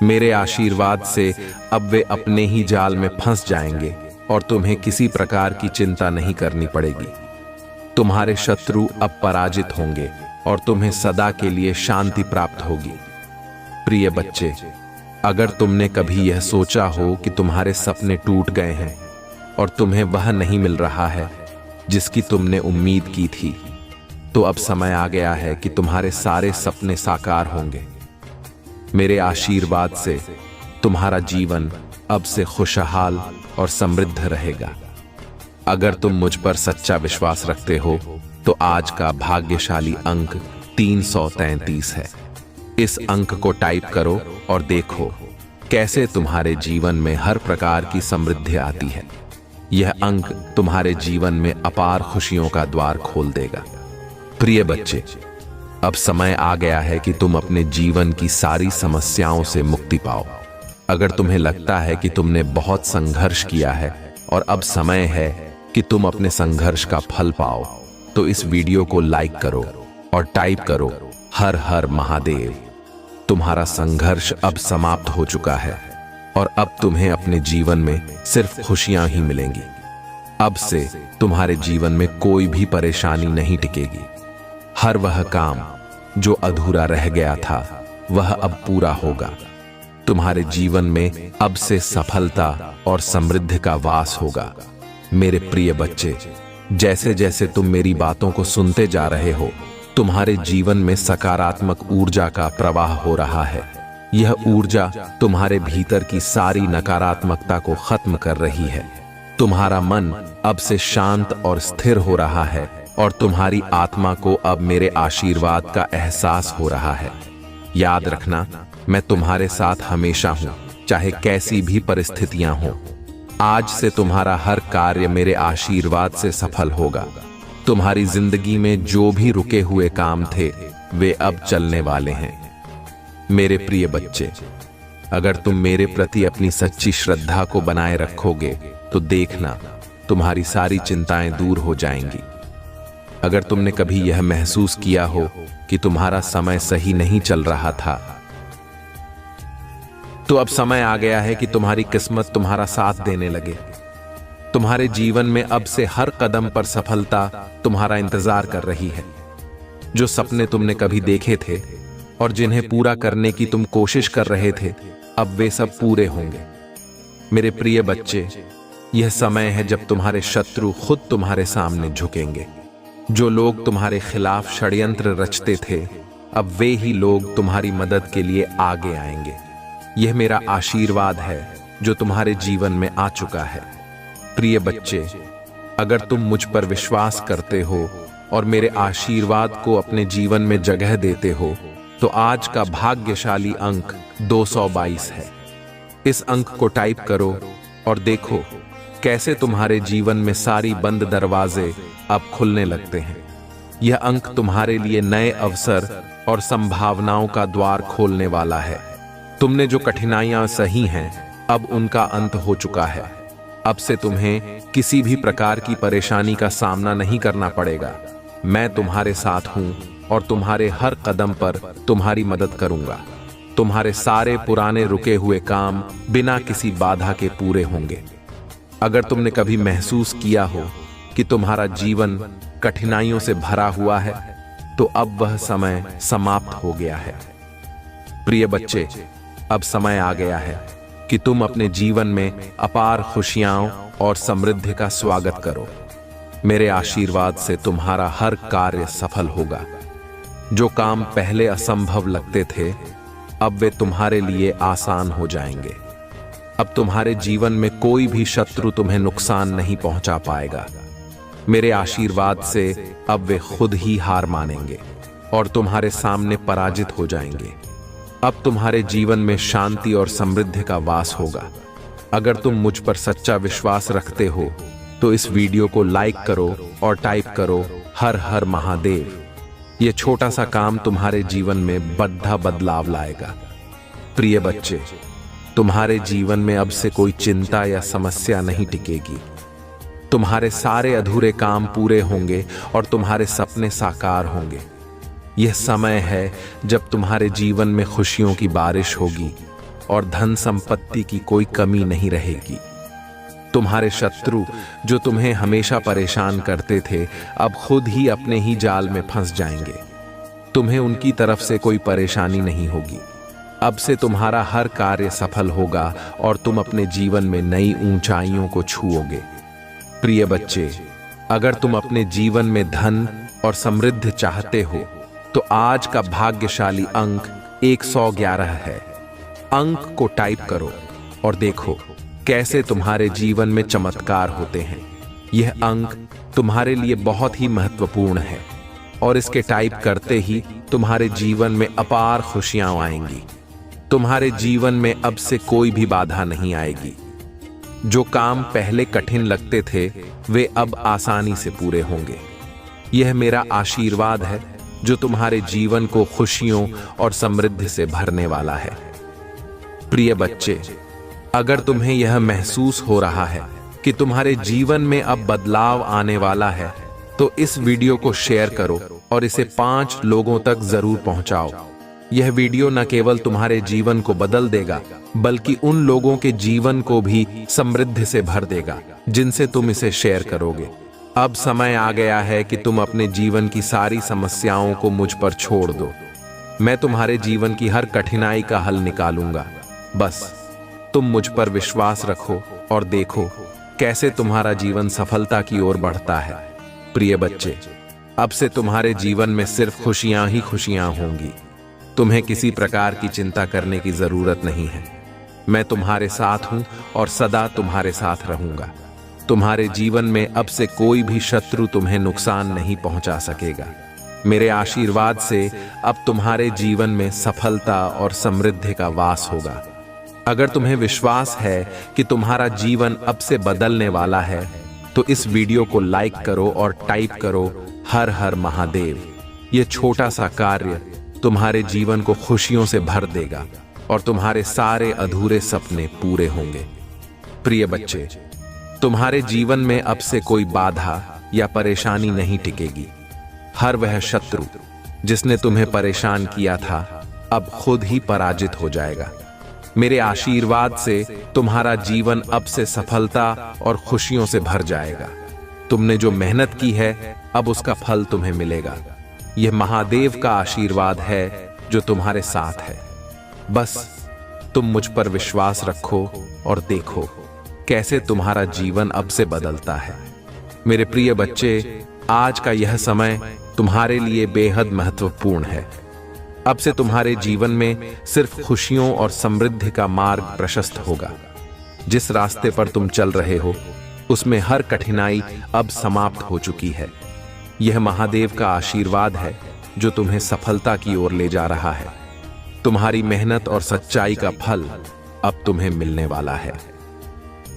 Speaker 1: मेरे आशीर्वाद से अब वे अपने ही जाल में फंस जाएंगे और तुम्हें किसी प्रकार की चिंता नहीं करनी पड़ेगी। तुम्हारे शत्रु अब पराजित होंगे और तुम्हें सदा के लिए शांति प्राप्त होगी। प्रिय बच्चे, अगर तुमने कभी यह सोचा हो कि तुम्हारे सपने टूट गए हैं और तुम्हें वह नहीं मिल रहा है जिसकी तुमने उम्मीद की थी, तो अब समय आ गया है कि तुम्हारे सारे सपने साकार होंगे। मेरे आशीर्वाद से तुम्हारा जीवन अब से खुशहाल और समृद्ध रहेगा। अगर तुम मुझ पर सच्चा विश्वास रखते हो तो आज का भाग्यशाली अंक 333 है। इस अंक को टाइप करो और देखो कैसे तुम्हारे जीवन में हर प्रकार की समृद्धि आती है। यह अंक तुम्हारे जीवन में अपार खुशियों का द्वार खोल देगा। प्रिय बच्चे, अब समय आ गया है कि तुम अपने जीवन की सारी समस्याओं से मुक्ति पाओ। अगर तुम्हें लगता है कि तुमने बहुत संघर्ष किया है और अब समय है कि तुम अपने संघर्ष का फल पाओ, तो इस वीडियो को लाइक करो और टाइप करो हर हर महादेव। तुम्हारा संघर्ष अब समाप्त हो चुका है और अब तुम्हें अपने जीवन में सिर्फ खुशियां ही मिलेंगी। अब से तुम्हारे जीवन में कोई भी परेशानी नहीं टिकेगी। हर वह काम जो अधूरा रह गया था वह अब पूरा होगा। तुम्हारे जीवन में अब से सफलता और समृद्धि का वास होगा। मेरे प्रिय बच्चे, जैसे जैसे तुम मेरी बातों को सुनते जा रहे हो, तुम्हारे जीवन में सकारात्मक ऊर्जा का प्रवाह हो रहा है। यह ऊर्जा तुम्हारे भीतर की सारी नकारात्मकता को खत्म कर रही है। तुम्हारा मन अब से शांत और स्थिर हो रहा है और तुम्हारी आत्मा को अब मेरे आशीर्वाद का एहसास हो रहा है। याद रखना, मैं तुम्हारे साथ हमेशा हूं, चाहे कैसी भी परिस्थितियां हों। आज से तुम्हारा हर कार्य मेरे आशीर्वाद से सफल होगा। तुम्हारी जिंदगी में जो भी रुके हुए काम थे वे अब चलने वाले हैं। मेरे प्रिय बच्चे, अगर तुम मेरे प्रति अपनी सच्ची श्रद्धा को बनाए रखोगे तो देखना तुम्हारी सारी चिंताएं दूर हो जाएंगी। अगर तुमने कभी यह महसूस किया हो कि तुम्हारा समय सही नहीं चल रहा था, तो अब समय आ गया है कि तुम्हारी किस्मत तुम्हारा साथ देने लगे। तुम्हारे जीवन में अब से हर कदम पर सफलता तुम्हारा इंतजार कर रही है। जो सपने तुमने कभी देखे थे और जिन्हें पूरा करने की तुम कोशिश कर रहे थे, अब वे सब पूरे होंगे। मेरे प्रिय बच्चे, यह समय है जब तुम्हारे शत्रु खुद तुम्हारे सामने झुकेंगे। जो लोग तुम्हारे खिलाफ षड्यंत्र रचते थे, अब वे ही लोग तुम्हारी मदद के लिए आगे आएंगे। यह मेरा आशीर्वाद है जो तुम्हारे जीवन में आ चुका है। प्रिय बच्चे, अगर तुम मुझ पर विश्वास करते हो और मेरे आशीर्वाद को अपने जीवन में जगह देते हो, तो आज का भाग्यशाली अंक 222 है। इस अंक को टाइप करो और देखो कैसे तुम्हारे जीवन में सारी बंद दरवाजे अब खुलने लगते हैं। यह अंक तुम्हारे लिए नए अवसर और संभावनाओं का द्वार खोलने वाला है। तुमने जो कठिनाइयां सही हैं, अब उनका अंत हो चुका है। अब से तुम्हें किसी भी प्रकार की परेशानी का सामना नहीं करना पड़ेगा। मैं तुम्हारे साथ हूं और तुम्हारे हर कदम पर तुम्हारी मदद करूंगा। तुम्हारे सारे पुराने रुके हुए काम बिना किसी बाधा के पूरे होंगे। अगर तुमने कभी महसूस किया हो कि तुम्हारा जीवन कठिनाइयों से भरा हुआ है, तो अब वह समय समाप्त हो गया है। प्रिय बच्चे, अब समय आ गया है कि तुम अपने जीवन में अपार खुशियां और समृद्धि का स्वागत करो। मेरे आशीर्वाद से तुम्हारा हर कार्य सफल होगा। जो काम पहले असंभव लगते थे, अब वे तुम्हारे लिए आसान हो जाएंगे। अब तुम्हारे जीवन में कोई भी शत्रु तुम्हें नुकसान नहीं पहुंचा पाएगा। मेरे आशीर्वाद से अब वे खुद ही हार मानेंगे और तुम्हारे सामने पराजित हो जाएंगे। अब तुम्हारे जीवन में शांति और समृद्धि का वास होगा। अगर तुम मुझ पर सच्चा विश्वास रखते हो तो इस वीडियो को लाइक करो और टाइप करो हर हर महादेव। यह छोटा सा काम तुम्हारे जीवन में बड़ा बदलाव लाएगा। प्रिय बच्चे, तुम्हारे जीवन में अब से कोई चिंता या समस्या नहीं टिकेगी। तुम्हारे सारे अधूरे काम पूरे होंगे और तुम्हारे सपने साकार होंगे। यह समय है जब तुम्हारे जीवन में खुशियों की बारिश होगी और धन संपत्ति की कोई कमी नहीं रहेगी। तुम्हारे शत्रु जो तुम्हें हमेशा परेशान करते थे, अब खुद ही अपने ही जाल में फंस जाएंगे। तुम्हें उनकी तरफ से कोई परेशानी नहीं होगी। अब से तुम्हारा हर कार्य सफल होगा और तुम अपने जीवन में नई ऊंचाइयों को छुओगे। प्रिय बच्चे, अगर तुम अपने जीवन में धन और समृद्धि चाहते हो तो आज का भाग्यशाली अंक 111 है। अंक को टाइप करो और देखो कैसे तुम्हारे जीवन में चमत्कार होते हैं। यह अंक तुम्हारे लिए बहुत ही महत्वपूर्ण है और इसके टाइप करते ही तुम्हारे जीवन में अपार खुशियां आएंगी। तुम्हारे जीवन में अब से कोई भी बाधा नहीं आएगी। जो काम पहले कठिन लगते थे, वे अब आसानी से पूरे होंगे। यह मेरा आशीर्वाद है जो तुम्हारे जीवन को खुशियों और समृद्धि से भरने वाला है। प्रिय बच्चे, अगर तुम्हें यह महसूस हो रहा है कि तुम्हारे जीवन में अब बदलाव आने वाला है, तो इस वीडियो को शेयर करो और इसे 5 लोगों तक जरूर पहुंचाओ। यह वीडियो न केवल तुम्हारे जीवन को बदल देगा, बल्कि उन लोगों के जीवन को भी समृद्धि से भर देगा जिनसे तुम इसे शेयर करोगे। अब समय आ गया है कि तुम अपने जीवन की सारी समस्याओं को मुझ पर छोड़ दो। मैं तुम्हारे जीवन की हर कठिनाई का हल निकालूंगा। बस तुम मुझ पर विश्वास रखो और देखो कैसे तुम्हारा जीवन सफलता की ओर बढ़ता है। प्रिय बच्चे, अब से तुम्हारे जीवन में सिर्फ खुशियां ही खुशियां होंगी। तुम्हें किसी प्रकार की चिंता करने की जरूरत नहीं है। मैं तुम्हारे साथ हूं और सदा तुम्हारे साथ रहूंगा। तुम्हारे जीवन में अब से कोई भी शत्रु तुम्हें नुकसान नहीं पहुंचा सकेगा। मेरे आशीर्वाद से अब तुम्हारे जीवन में सफलता और समृद्धि का वास होगा। अगर तुम्हें विश्वास है कि तुम्हारा जीवन अब से बदलने वाला है, तो इस वीडियो को लाइक करो और टाइप करो हर हर महादेव। यह छोटा सा कार्य तुम्हारे जीवन को खुशियों से भर देगा और तुम्हारे सारे अधूरे सपने पूरे होंगे। प्रिय बच्चे, तुम्हारे जीवन में अब से कोई बाधा या परेशानी नहीं टिकेगी। हर वह शत्रु जिसने तुम्हें परेशान किया था, अब खुद ही पराजित हो जाएगा। मेरे आशीर्वाद से तुम्हारा जीवन अब से सफलता और खुशियों से भर जाएगा। तुमने जो मेहनत की है, अब उसका फल तुम्हें मिलेगा। यह महादेव का आशीर्वाद है जो तुम्हारे साथ है। बस तुम मुझ पर विश्वास रखो और देखो कैसे तुम्हारा जीवन अब से बदलता है। मेरे प्रिय बच्चे, आज का यह समय तुम्हारे लिए बेहद महत्वपूर्ण है। अब से तुम्हारे जीवन में सिर्फ खुशियों और समृद्धि का मार्ग प्रशस्त होगा। जिस रास्ते पर तुम चल रहे हो, उसमें हर कठिनाई अब समाप्त हो चुकी है। यह महादेव का आशीर्वाद है जो तुम्हें सफलता की ओर ले जा रहा है। तुम्हारी मेहनत और सच्चाई का फल अब तुम्हें मिलने वाला है।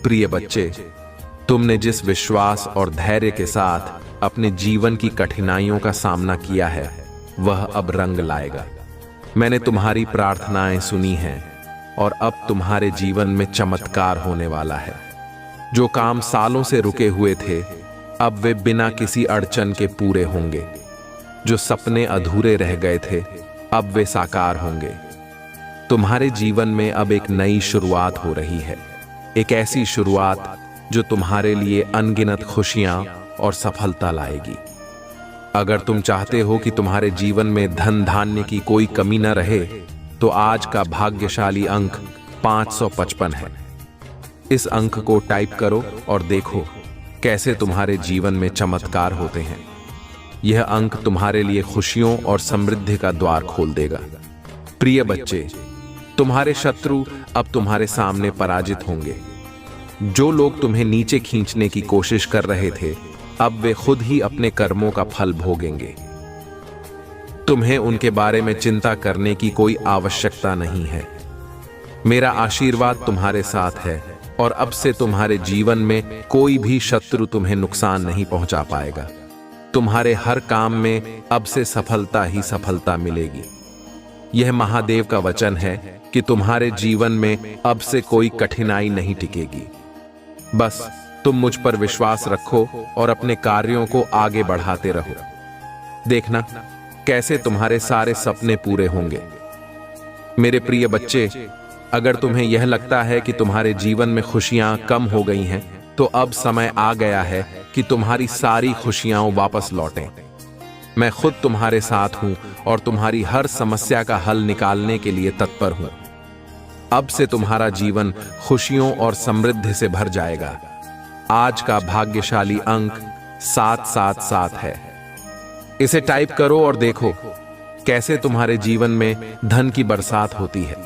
Speaker 1: प्रिय बच्चे, तुमने जिस विश्वास और धैर्य के साथ अपने जीवन की कठिनाइयों का सामना किया है, वह अब रंग लाएगा। मैंने तुम्हारी प्रार्थनाएं सुनी हैं और अब तुम्हारे जीवन में चमत्कार होने वाला है। जो काम सालों से रुके हुए थे, अब वे बिना किसी अड़चन के पूरे होंगे। जो सपने अधूरे रह गए थे, अब वे साकार होंगे। तुम्हारे जीवन में अब एक नई शुरुआत हो रही है। एक ऐसी शुरुआत जो तुम्हारे लिए अनगिनत खुशियां और सफलता लाएगी। अगर तुम चाहते हो कि तुम्हारे जीवन में धन धान्य की कोई कमी न रहे, तो आज का भाग्यशाली अंक 555 है। इस अंक को टाइप करो और देखो कैसे तुम्हारे जीवन में चमत्कार होते हैं। यह अंक तुम्हारे लिए खुशियों और समृद्धि का द्वार खोल देगा। प्रिय बच्चे, तुम्हारे शत्रु अब तुम्हारे सामने पराजित होंगे। जो लोग तुम्हें नीचे खींचने की कोशिश कर रहे थे, अब वे खुद ही अपने कर्मों का फल भोगेंगे। तुम्हें उनके बारे में चिंता करने की कोई आवश्यकता नहीं है। मेरा आशीर्वाद तुम्हारे साथ है और अब से तुम्हारे जीवन में कोई भी शत्रु तुम्हें नुकसान नहीं पहुंचा पाएगा। तुम्हारे हर काम में अब से सफलता ही सफलता मिलेगी। यह महादेव का वचन है कि तुम्हारे जीवन में अब से कोई कठिनाई नहीं टिकेगी। बस तुम मुझ पर विश्वास रखो और अपने कार्यों को आगे बढ़ाते रहो। देखना कैसे तुम्हारे सारे सपने पूरे होंगे। मेरे प्रिय बच्चे, अगर तुम्हें यह लगता है कि तुम्हारे जीवन में खुशियां कम हो गई हैं, तो अब समय आ गया है कि तुम्हारी सारी खुशियां वापस लौटें। मैं खुद तुम्हारे साथ हूं और तुम्हारी हर समस्या का हल निकालने के लिए तत्पर हूं। अब से तुम्हारा जीवन खुशियों और समृद्धि से भर जाएगा। आज का भाग्यशाली अंक 777 है। इसे टाइप करो और देखो कैसे तुम्हारे जीवन में धन की बरसात होती है।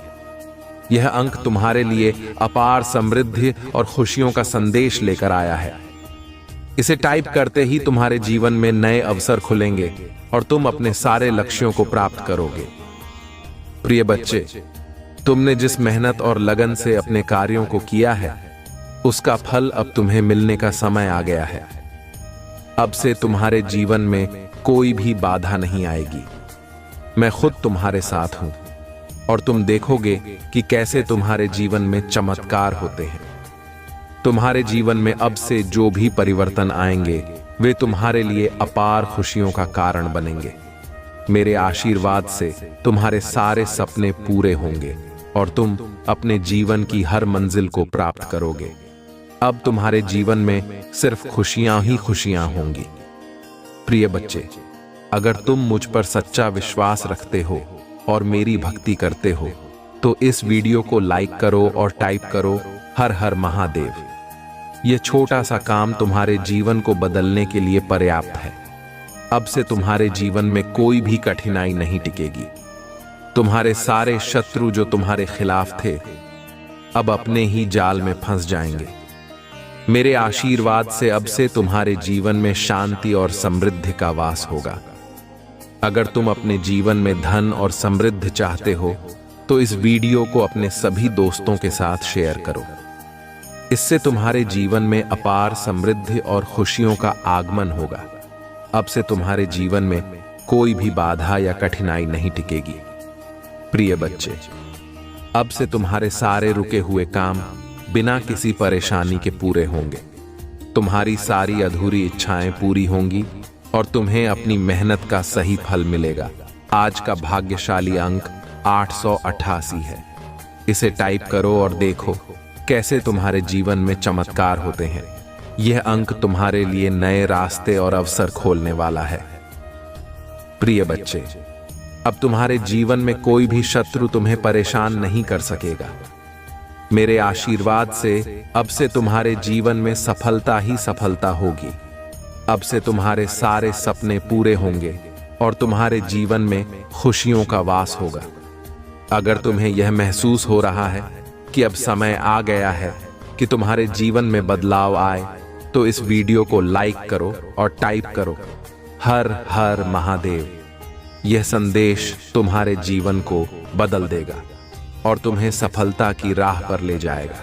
Speaker 1: यह अंक तुम्हारे लिए अपार समृद्धि और खुशियों का संदेश लेकर आया है। इसे टाइप करते ही तुम्हारे जीवन में नए अवसर खुलेंगे और तुम अपने सारे लक्ष्यों को प्राप्त करोगे। प्रिय बच्चे, तुमने जिस मेहनत और लगन से अपने कार्यों को किया है, उसका फल अब तुम्हें मिलने का समय आ गया है। अब से तुम्हारे जीवन में कोई भी बाधा नहीं आएगी। मैं खुद तुम्हारे साथ हूं और तुम देखोगे कि कैसे तुम्हारे जीवन में चमत्कार होते हैं। तुम्हारे जीवन में अब से जो भी परिवर्तन आएंगे, वे तुम्हारे लिए अपार खुशियों का कारण बनेंगे। मेरे आशीर्वाद से तुम्हारे सारे सपने पूरे होंगे और तुम अपने जीवन की हर मंजिल को प्राप्त करोगे। अब तुम्हारे जीवन में सिर्फ खुशियां ही खुशियां होंगी। प्रिय बच्चे, अगर तुम मुझ पर सच्चा विश्वास रखते हो और मेरी भक्ति करते हो, तो इस वीडियो को लाइक करो और टाइप करो हर हर महादेव। यह छोटा सा काम तुम्हारे जीवन को बदलने के लिए पर्याप्त है। अब से तुम्हारे जीवन में कोई भी कठिनाई नहीं टिकेगी। तुम्हारे सारे शत्रु जो तुम्हारे खिलाफ थे, अब अपने ही जाल में फंस जाएंगे। मेरे आशीर्वाद से अब से तुम्हारे जीवन में शांति और समृद्धि का वास होगा। अगर तुम अपने जीवन में धन और समृद्धि चाहते हो, तो इस वीडियो को अपने सभी दोस्तों के साथ शेयर करो। इससे तुम्हारे जीवन में अपार समृद्धि और खुशियों का आगमन होगा। अब से तुम्हारे जीवन में कोई भी बाधा या कठिनाई नहीं टिकेगी। प्रिय बच्चे, अब से तुम्हारे सारे रुके हुए काम बिना किसी परेशानी के पूरे होंगे। तुम्हारी सारी अधूरी इच्छाएं पूरी होंगी और तुम्हें अपनी मेहनत का सही फल मिलेगा। आज का भाग्यशाली अंक 888 है। इसे टाइप करो और देखो कैसे तुम्हारे जीवन में चमत्कार होते हैं। यह अंक तुम्हारे लिए नए रास्ते और अवसर खोलने वाला है। प्रिय बच्चे, अब तुम्हारे जीवन में कोई भी शत्रु तुम्हें परेशान नहीं कर सकेगा। मेरे आशीर्वाद से अब से तुम्हारे जीवन में सफलता ही सफलता होगी। अब से तुम्हारे सारे सपने पूरे होंगे और तुम्हारे जीवन में खुशियों का वास होगा। अगर तुम्हें यह महसूस हो रहा है कि अब समय आ गया है कि तुम्हारे जीवन में बदलाव आए, तो इस वीडियो को लाइक करो और टाइप करो हर हर महादेव। यह संदेश तुम्हारे जीवन को बदल देगा और तुम्हें सफलता की राह पर ले जाएगा।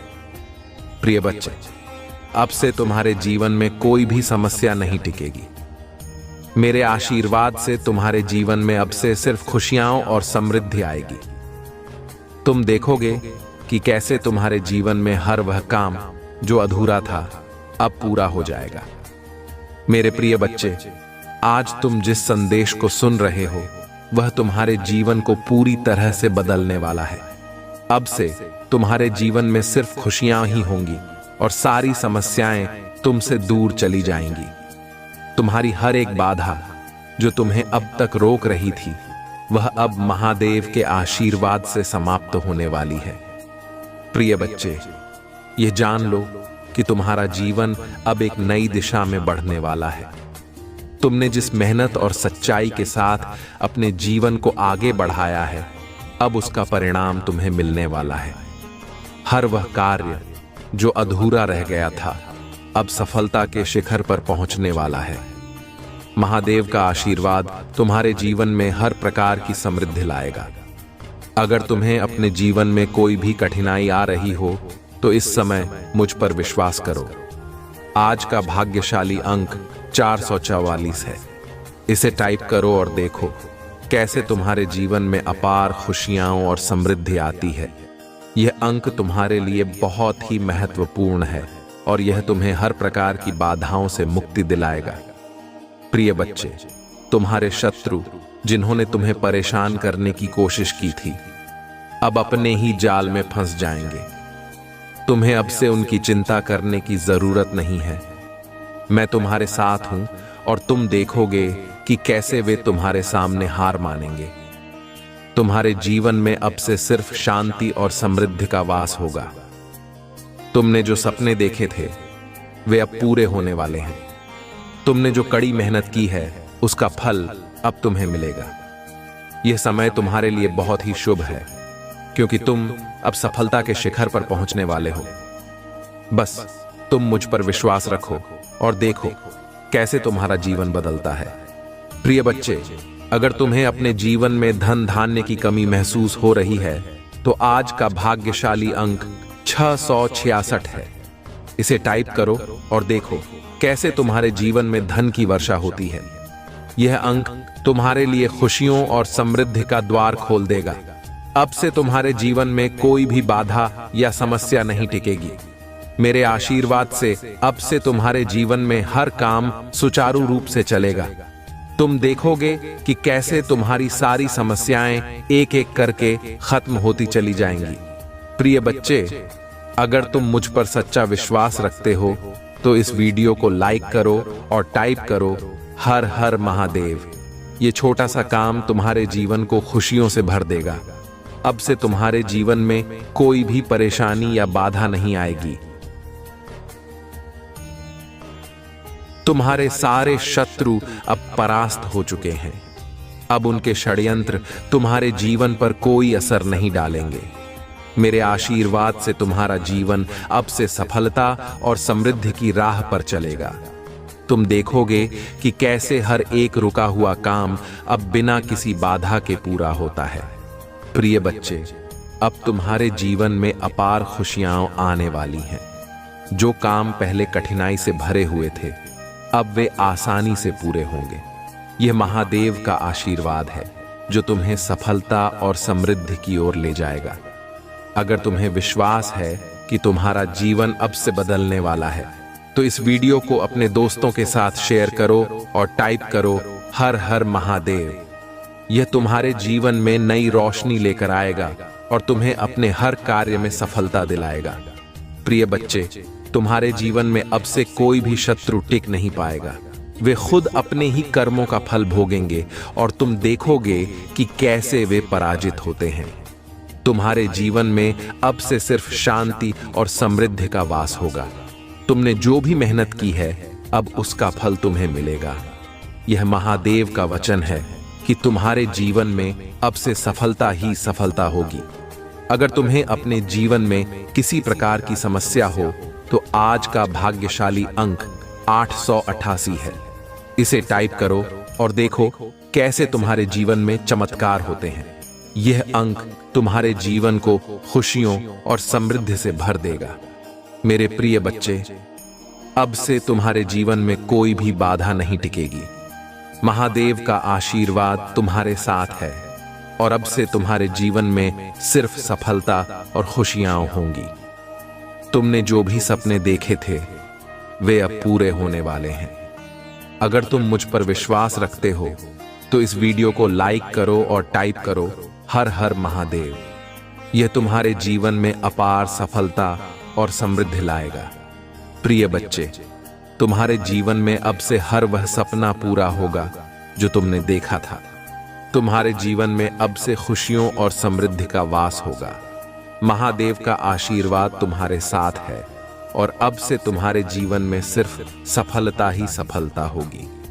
Speaker 1: प्रिय बच्चे, अब से तुम्हारे जीवन में कोई भी समस्या नहीं टिकेगी। मेरे आशीर्वाद से तुम्हारे जीवन में अब से सिर्फ खुशियां और समृद्धि आएगी। तुम देखोगे कि कैसे तुम्हारे जीवन में हर वह काम जो अधूरा था, अब पूरा हो जाएगा। मेरे प्रिय बच्चे, आज तुम जिस संदेश को सुन रहे हो, वह तुम्हारे जीवन को पूरी तरह से बदलने वाला है। अब से तुम्हारे जीवन में सिर्फ खुशियां ही होंगी और सारी समस्याएं तुमसे दूर चली जाएंगी। तुम्हारी हर एक बाधा जो तुम्हें अब तक रोक रही थी, वह अब महादेव के आशीर्वाद से समाप्त होने वाली है। प्रिय बच्चे, यह जान लो कि तुम्हारा जीवन अब एक नई दिशा में बढ़ने वाला है। तुमने जिस मेहनत और सच्चाई के साथ अपने जीवन को आगे बढ़ाया है, अब उसका परिणाम तुम्हें मिलने वाला है। हर वह कार्य जो अधूरा रह गया था, अब सफलता के शिखर पर पहुंचने वाला है। महादेव का आशीर्वाद तुम्हारे जीवन में हर प्रकार की समृद्धि लाएगा। अगर तुम्हें अपने जीवन में कोई भी कठिनाई आ रही हो, तो इस समय मुझ पर विश्वास करो। आज का भाग्यशाली अंक 444 है। इसे टाइप करो और देखो कैसे तुम्हारे जीवन में अपार खुशियां और समृद्धि आती है। यह अंक तुम्हारे लिए बहुत ही महत्वपूर्ण है और यह तुम्हें हर प्रकार की बाधाओं से मुक्ति दिलाएगा। प्रिय बच्चे, तुम्हारे शत्रु जिन्होंने तुम्हें परेशान करने की कोशिश की थी, अब अपने ही जाल में फंस जाएंगे। तुम्हें अब से उनकी चिंता करने की जरूरत नहीं है। मैं तुम्हारे साथ हूं और तुम देखोगे कि कैसे वे तुम्हारे सामने हार मानेंगे। तुम्हारे जीवन में अब से सिर्फ शांति और समृद्धि का वास होगा। तुमने जो सपने देखे थे, वे अब पूरे होने वाले हैं। तुमने जो कड़ी मेहनत की है, उसका फल अब तुम्हें मिलेगा। यह समय तुम्हारे लिए बहुत ही शुभ है, क्योंकि तुम अब सफलता के शिखर पर पहुंचने वाले हो। बस तुम मुझ पर विश्वास रखो और देखो कैसे तुम्हारा जीवन बदलता है। प्रिय बच्चे, अगर तुम्हें अपने जीवन में धन धान्य की कमी महसूस हो रही है, तो आज का भाग्यशाली अंक 666 है। इसे टाइप करो और देखो कैसे तुम्हारे जीवन में धन की वर्षा होती है। यह अंक तुम्हारे लिए खुशियों और समृद्धि का द्वार खोल देगा। अब से तुम्हारे जीवन में कोई भी बाधा या समस्या नहीं टिकेगी। मेरे आशीर्वाद से अब से तुम्हारे जीवन में हर काम सुचारू रूप से चलेगा। तुम देखोगे कि कैसे तुम्हारी सारी समस्याएं एक एक करके खत्म होती चली जाएंगी। प्रिय बच्चे, अगर तुम मुझ पर सच्चा विश्वास रखते हो, तो इस वीडियो को लाइक करो और टाइप करो हर हर महादेव। ये छोटा सा काम तुम्हारे जीवन को खुशियों से भर देगा। अब से तुम्हारे जीवन में कोई भी परेशानी या बाधा नहीं आएगी। तुम्हारे सारे शत्रु अब परास्त हो चुके हैं। अब उनके षड्यंत्र तुम्हारे जीवन पर कोई असर नहीं डालेंगे। मेरे आशीर्वाद से तुम्हारा जीवन अब से सफलता और समृद्धि की राह पर चलेगा। तुम देखोगे कि कैसे हर एक रुका हुआ काम अब बिना किसी बाधा के पूरा होता है। प्रिय बच्चे, अब तुम्हारे जीवन में अपार खुशियां आने वाली हैं। जो काम पहले कठिनाई से भरे हुए थे, अब वे आसानी से पूरे होंगे। यह महादेव का आशीर्वाद है, जो तुम्हें सफलता और समृद्धि की ओर ले जाएगा। अगर तुम्हें विश्वास है कि तुम्हारा जीवन अब से बदलने वाला है, तो इस वीडियो को अपने दोस्तों के साथ शेयर करो और टाइप करो हर हर महादेव। यह तुम्हारे जीवन में नई रोशनी लेकर आएगा और तुम्हें अपने हर कार्य में सफलता दिलाएगा। प्रिय बच्चे, तुम्हारे जीवन में अब से कोई भी शत्रु टिक नहीं पाएगा। वे खुद अपने ही कर्मों का फल भोगेंगे और तुम देखोगे कि कैसे वे पराजित होते हैं। तुम्हारे जीवन में अब से सिर्फ शांति और समृद्धि का वास होगा। तुमने जो भी मेहनत की है, अब उसका फल तुम्हें मिलेगा। यह महादेव का वचन है कि तुम्हारे जीवन में अब से सफलता ही सफलता होगी। अगर तुम्हें अपने जीवन में किसी प्रकार की समस्या हो, तो आज का भाग्यशाली अंक 888 है। इसे टाइप करो और देखो कैसे तुम्हारे जीवन में चमत्कार होते हैं। यह अंक तुम्हारे जीवन को खुशियों और समृद्धि से भर देगा। मेरे प्रिय बच्चे, अब से तुम्हारे जीवन में कोई भी बाधा नहीं टिकेगी। महादेव का आशीर्वाद तुम्हारे साथ है और अब से तुम्हारे जीवन में सिर्फ सफलता और खुशियां होंगी। तुमने जो भी सपने देखे थे, वे अब पूरे होने वाले हैं। अगर तुम मुझ पर विश्वास रखते हो, तो इस वीडियो को लाइक करो और टाइप करो हर हर महादेव। यह तुम्हारे जीवन में अपार सफलता और समृद्धि लाएगा। प्रिय बच्चे, तुम्हारे जीवन में अब से हर वह सपना पूरा होगा जो तुमने देखा था। तुम्हारे जीवन में अब से खुशियों और समृद्धि का वास होगा। महादेव का आशीर्वाद तुम्हारे साथ है और अब से तुम्हारे जीवन में सिर्फ सफलता ही सफलता होगी।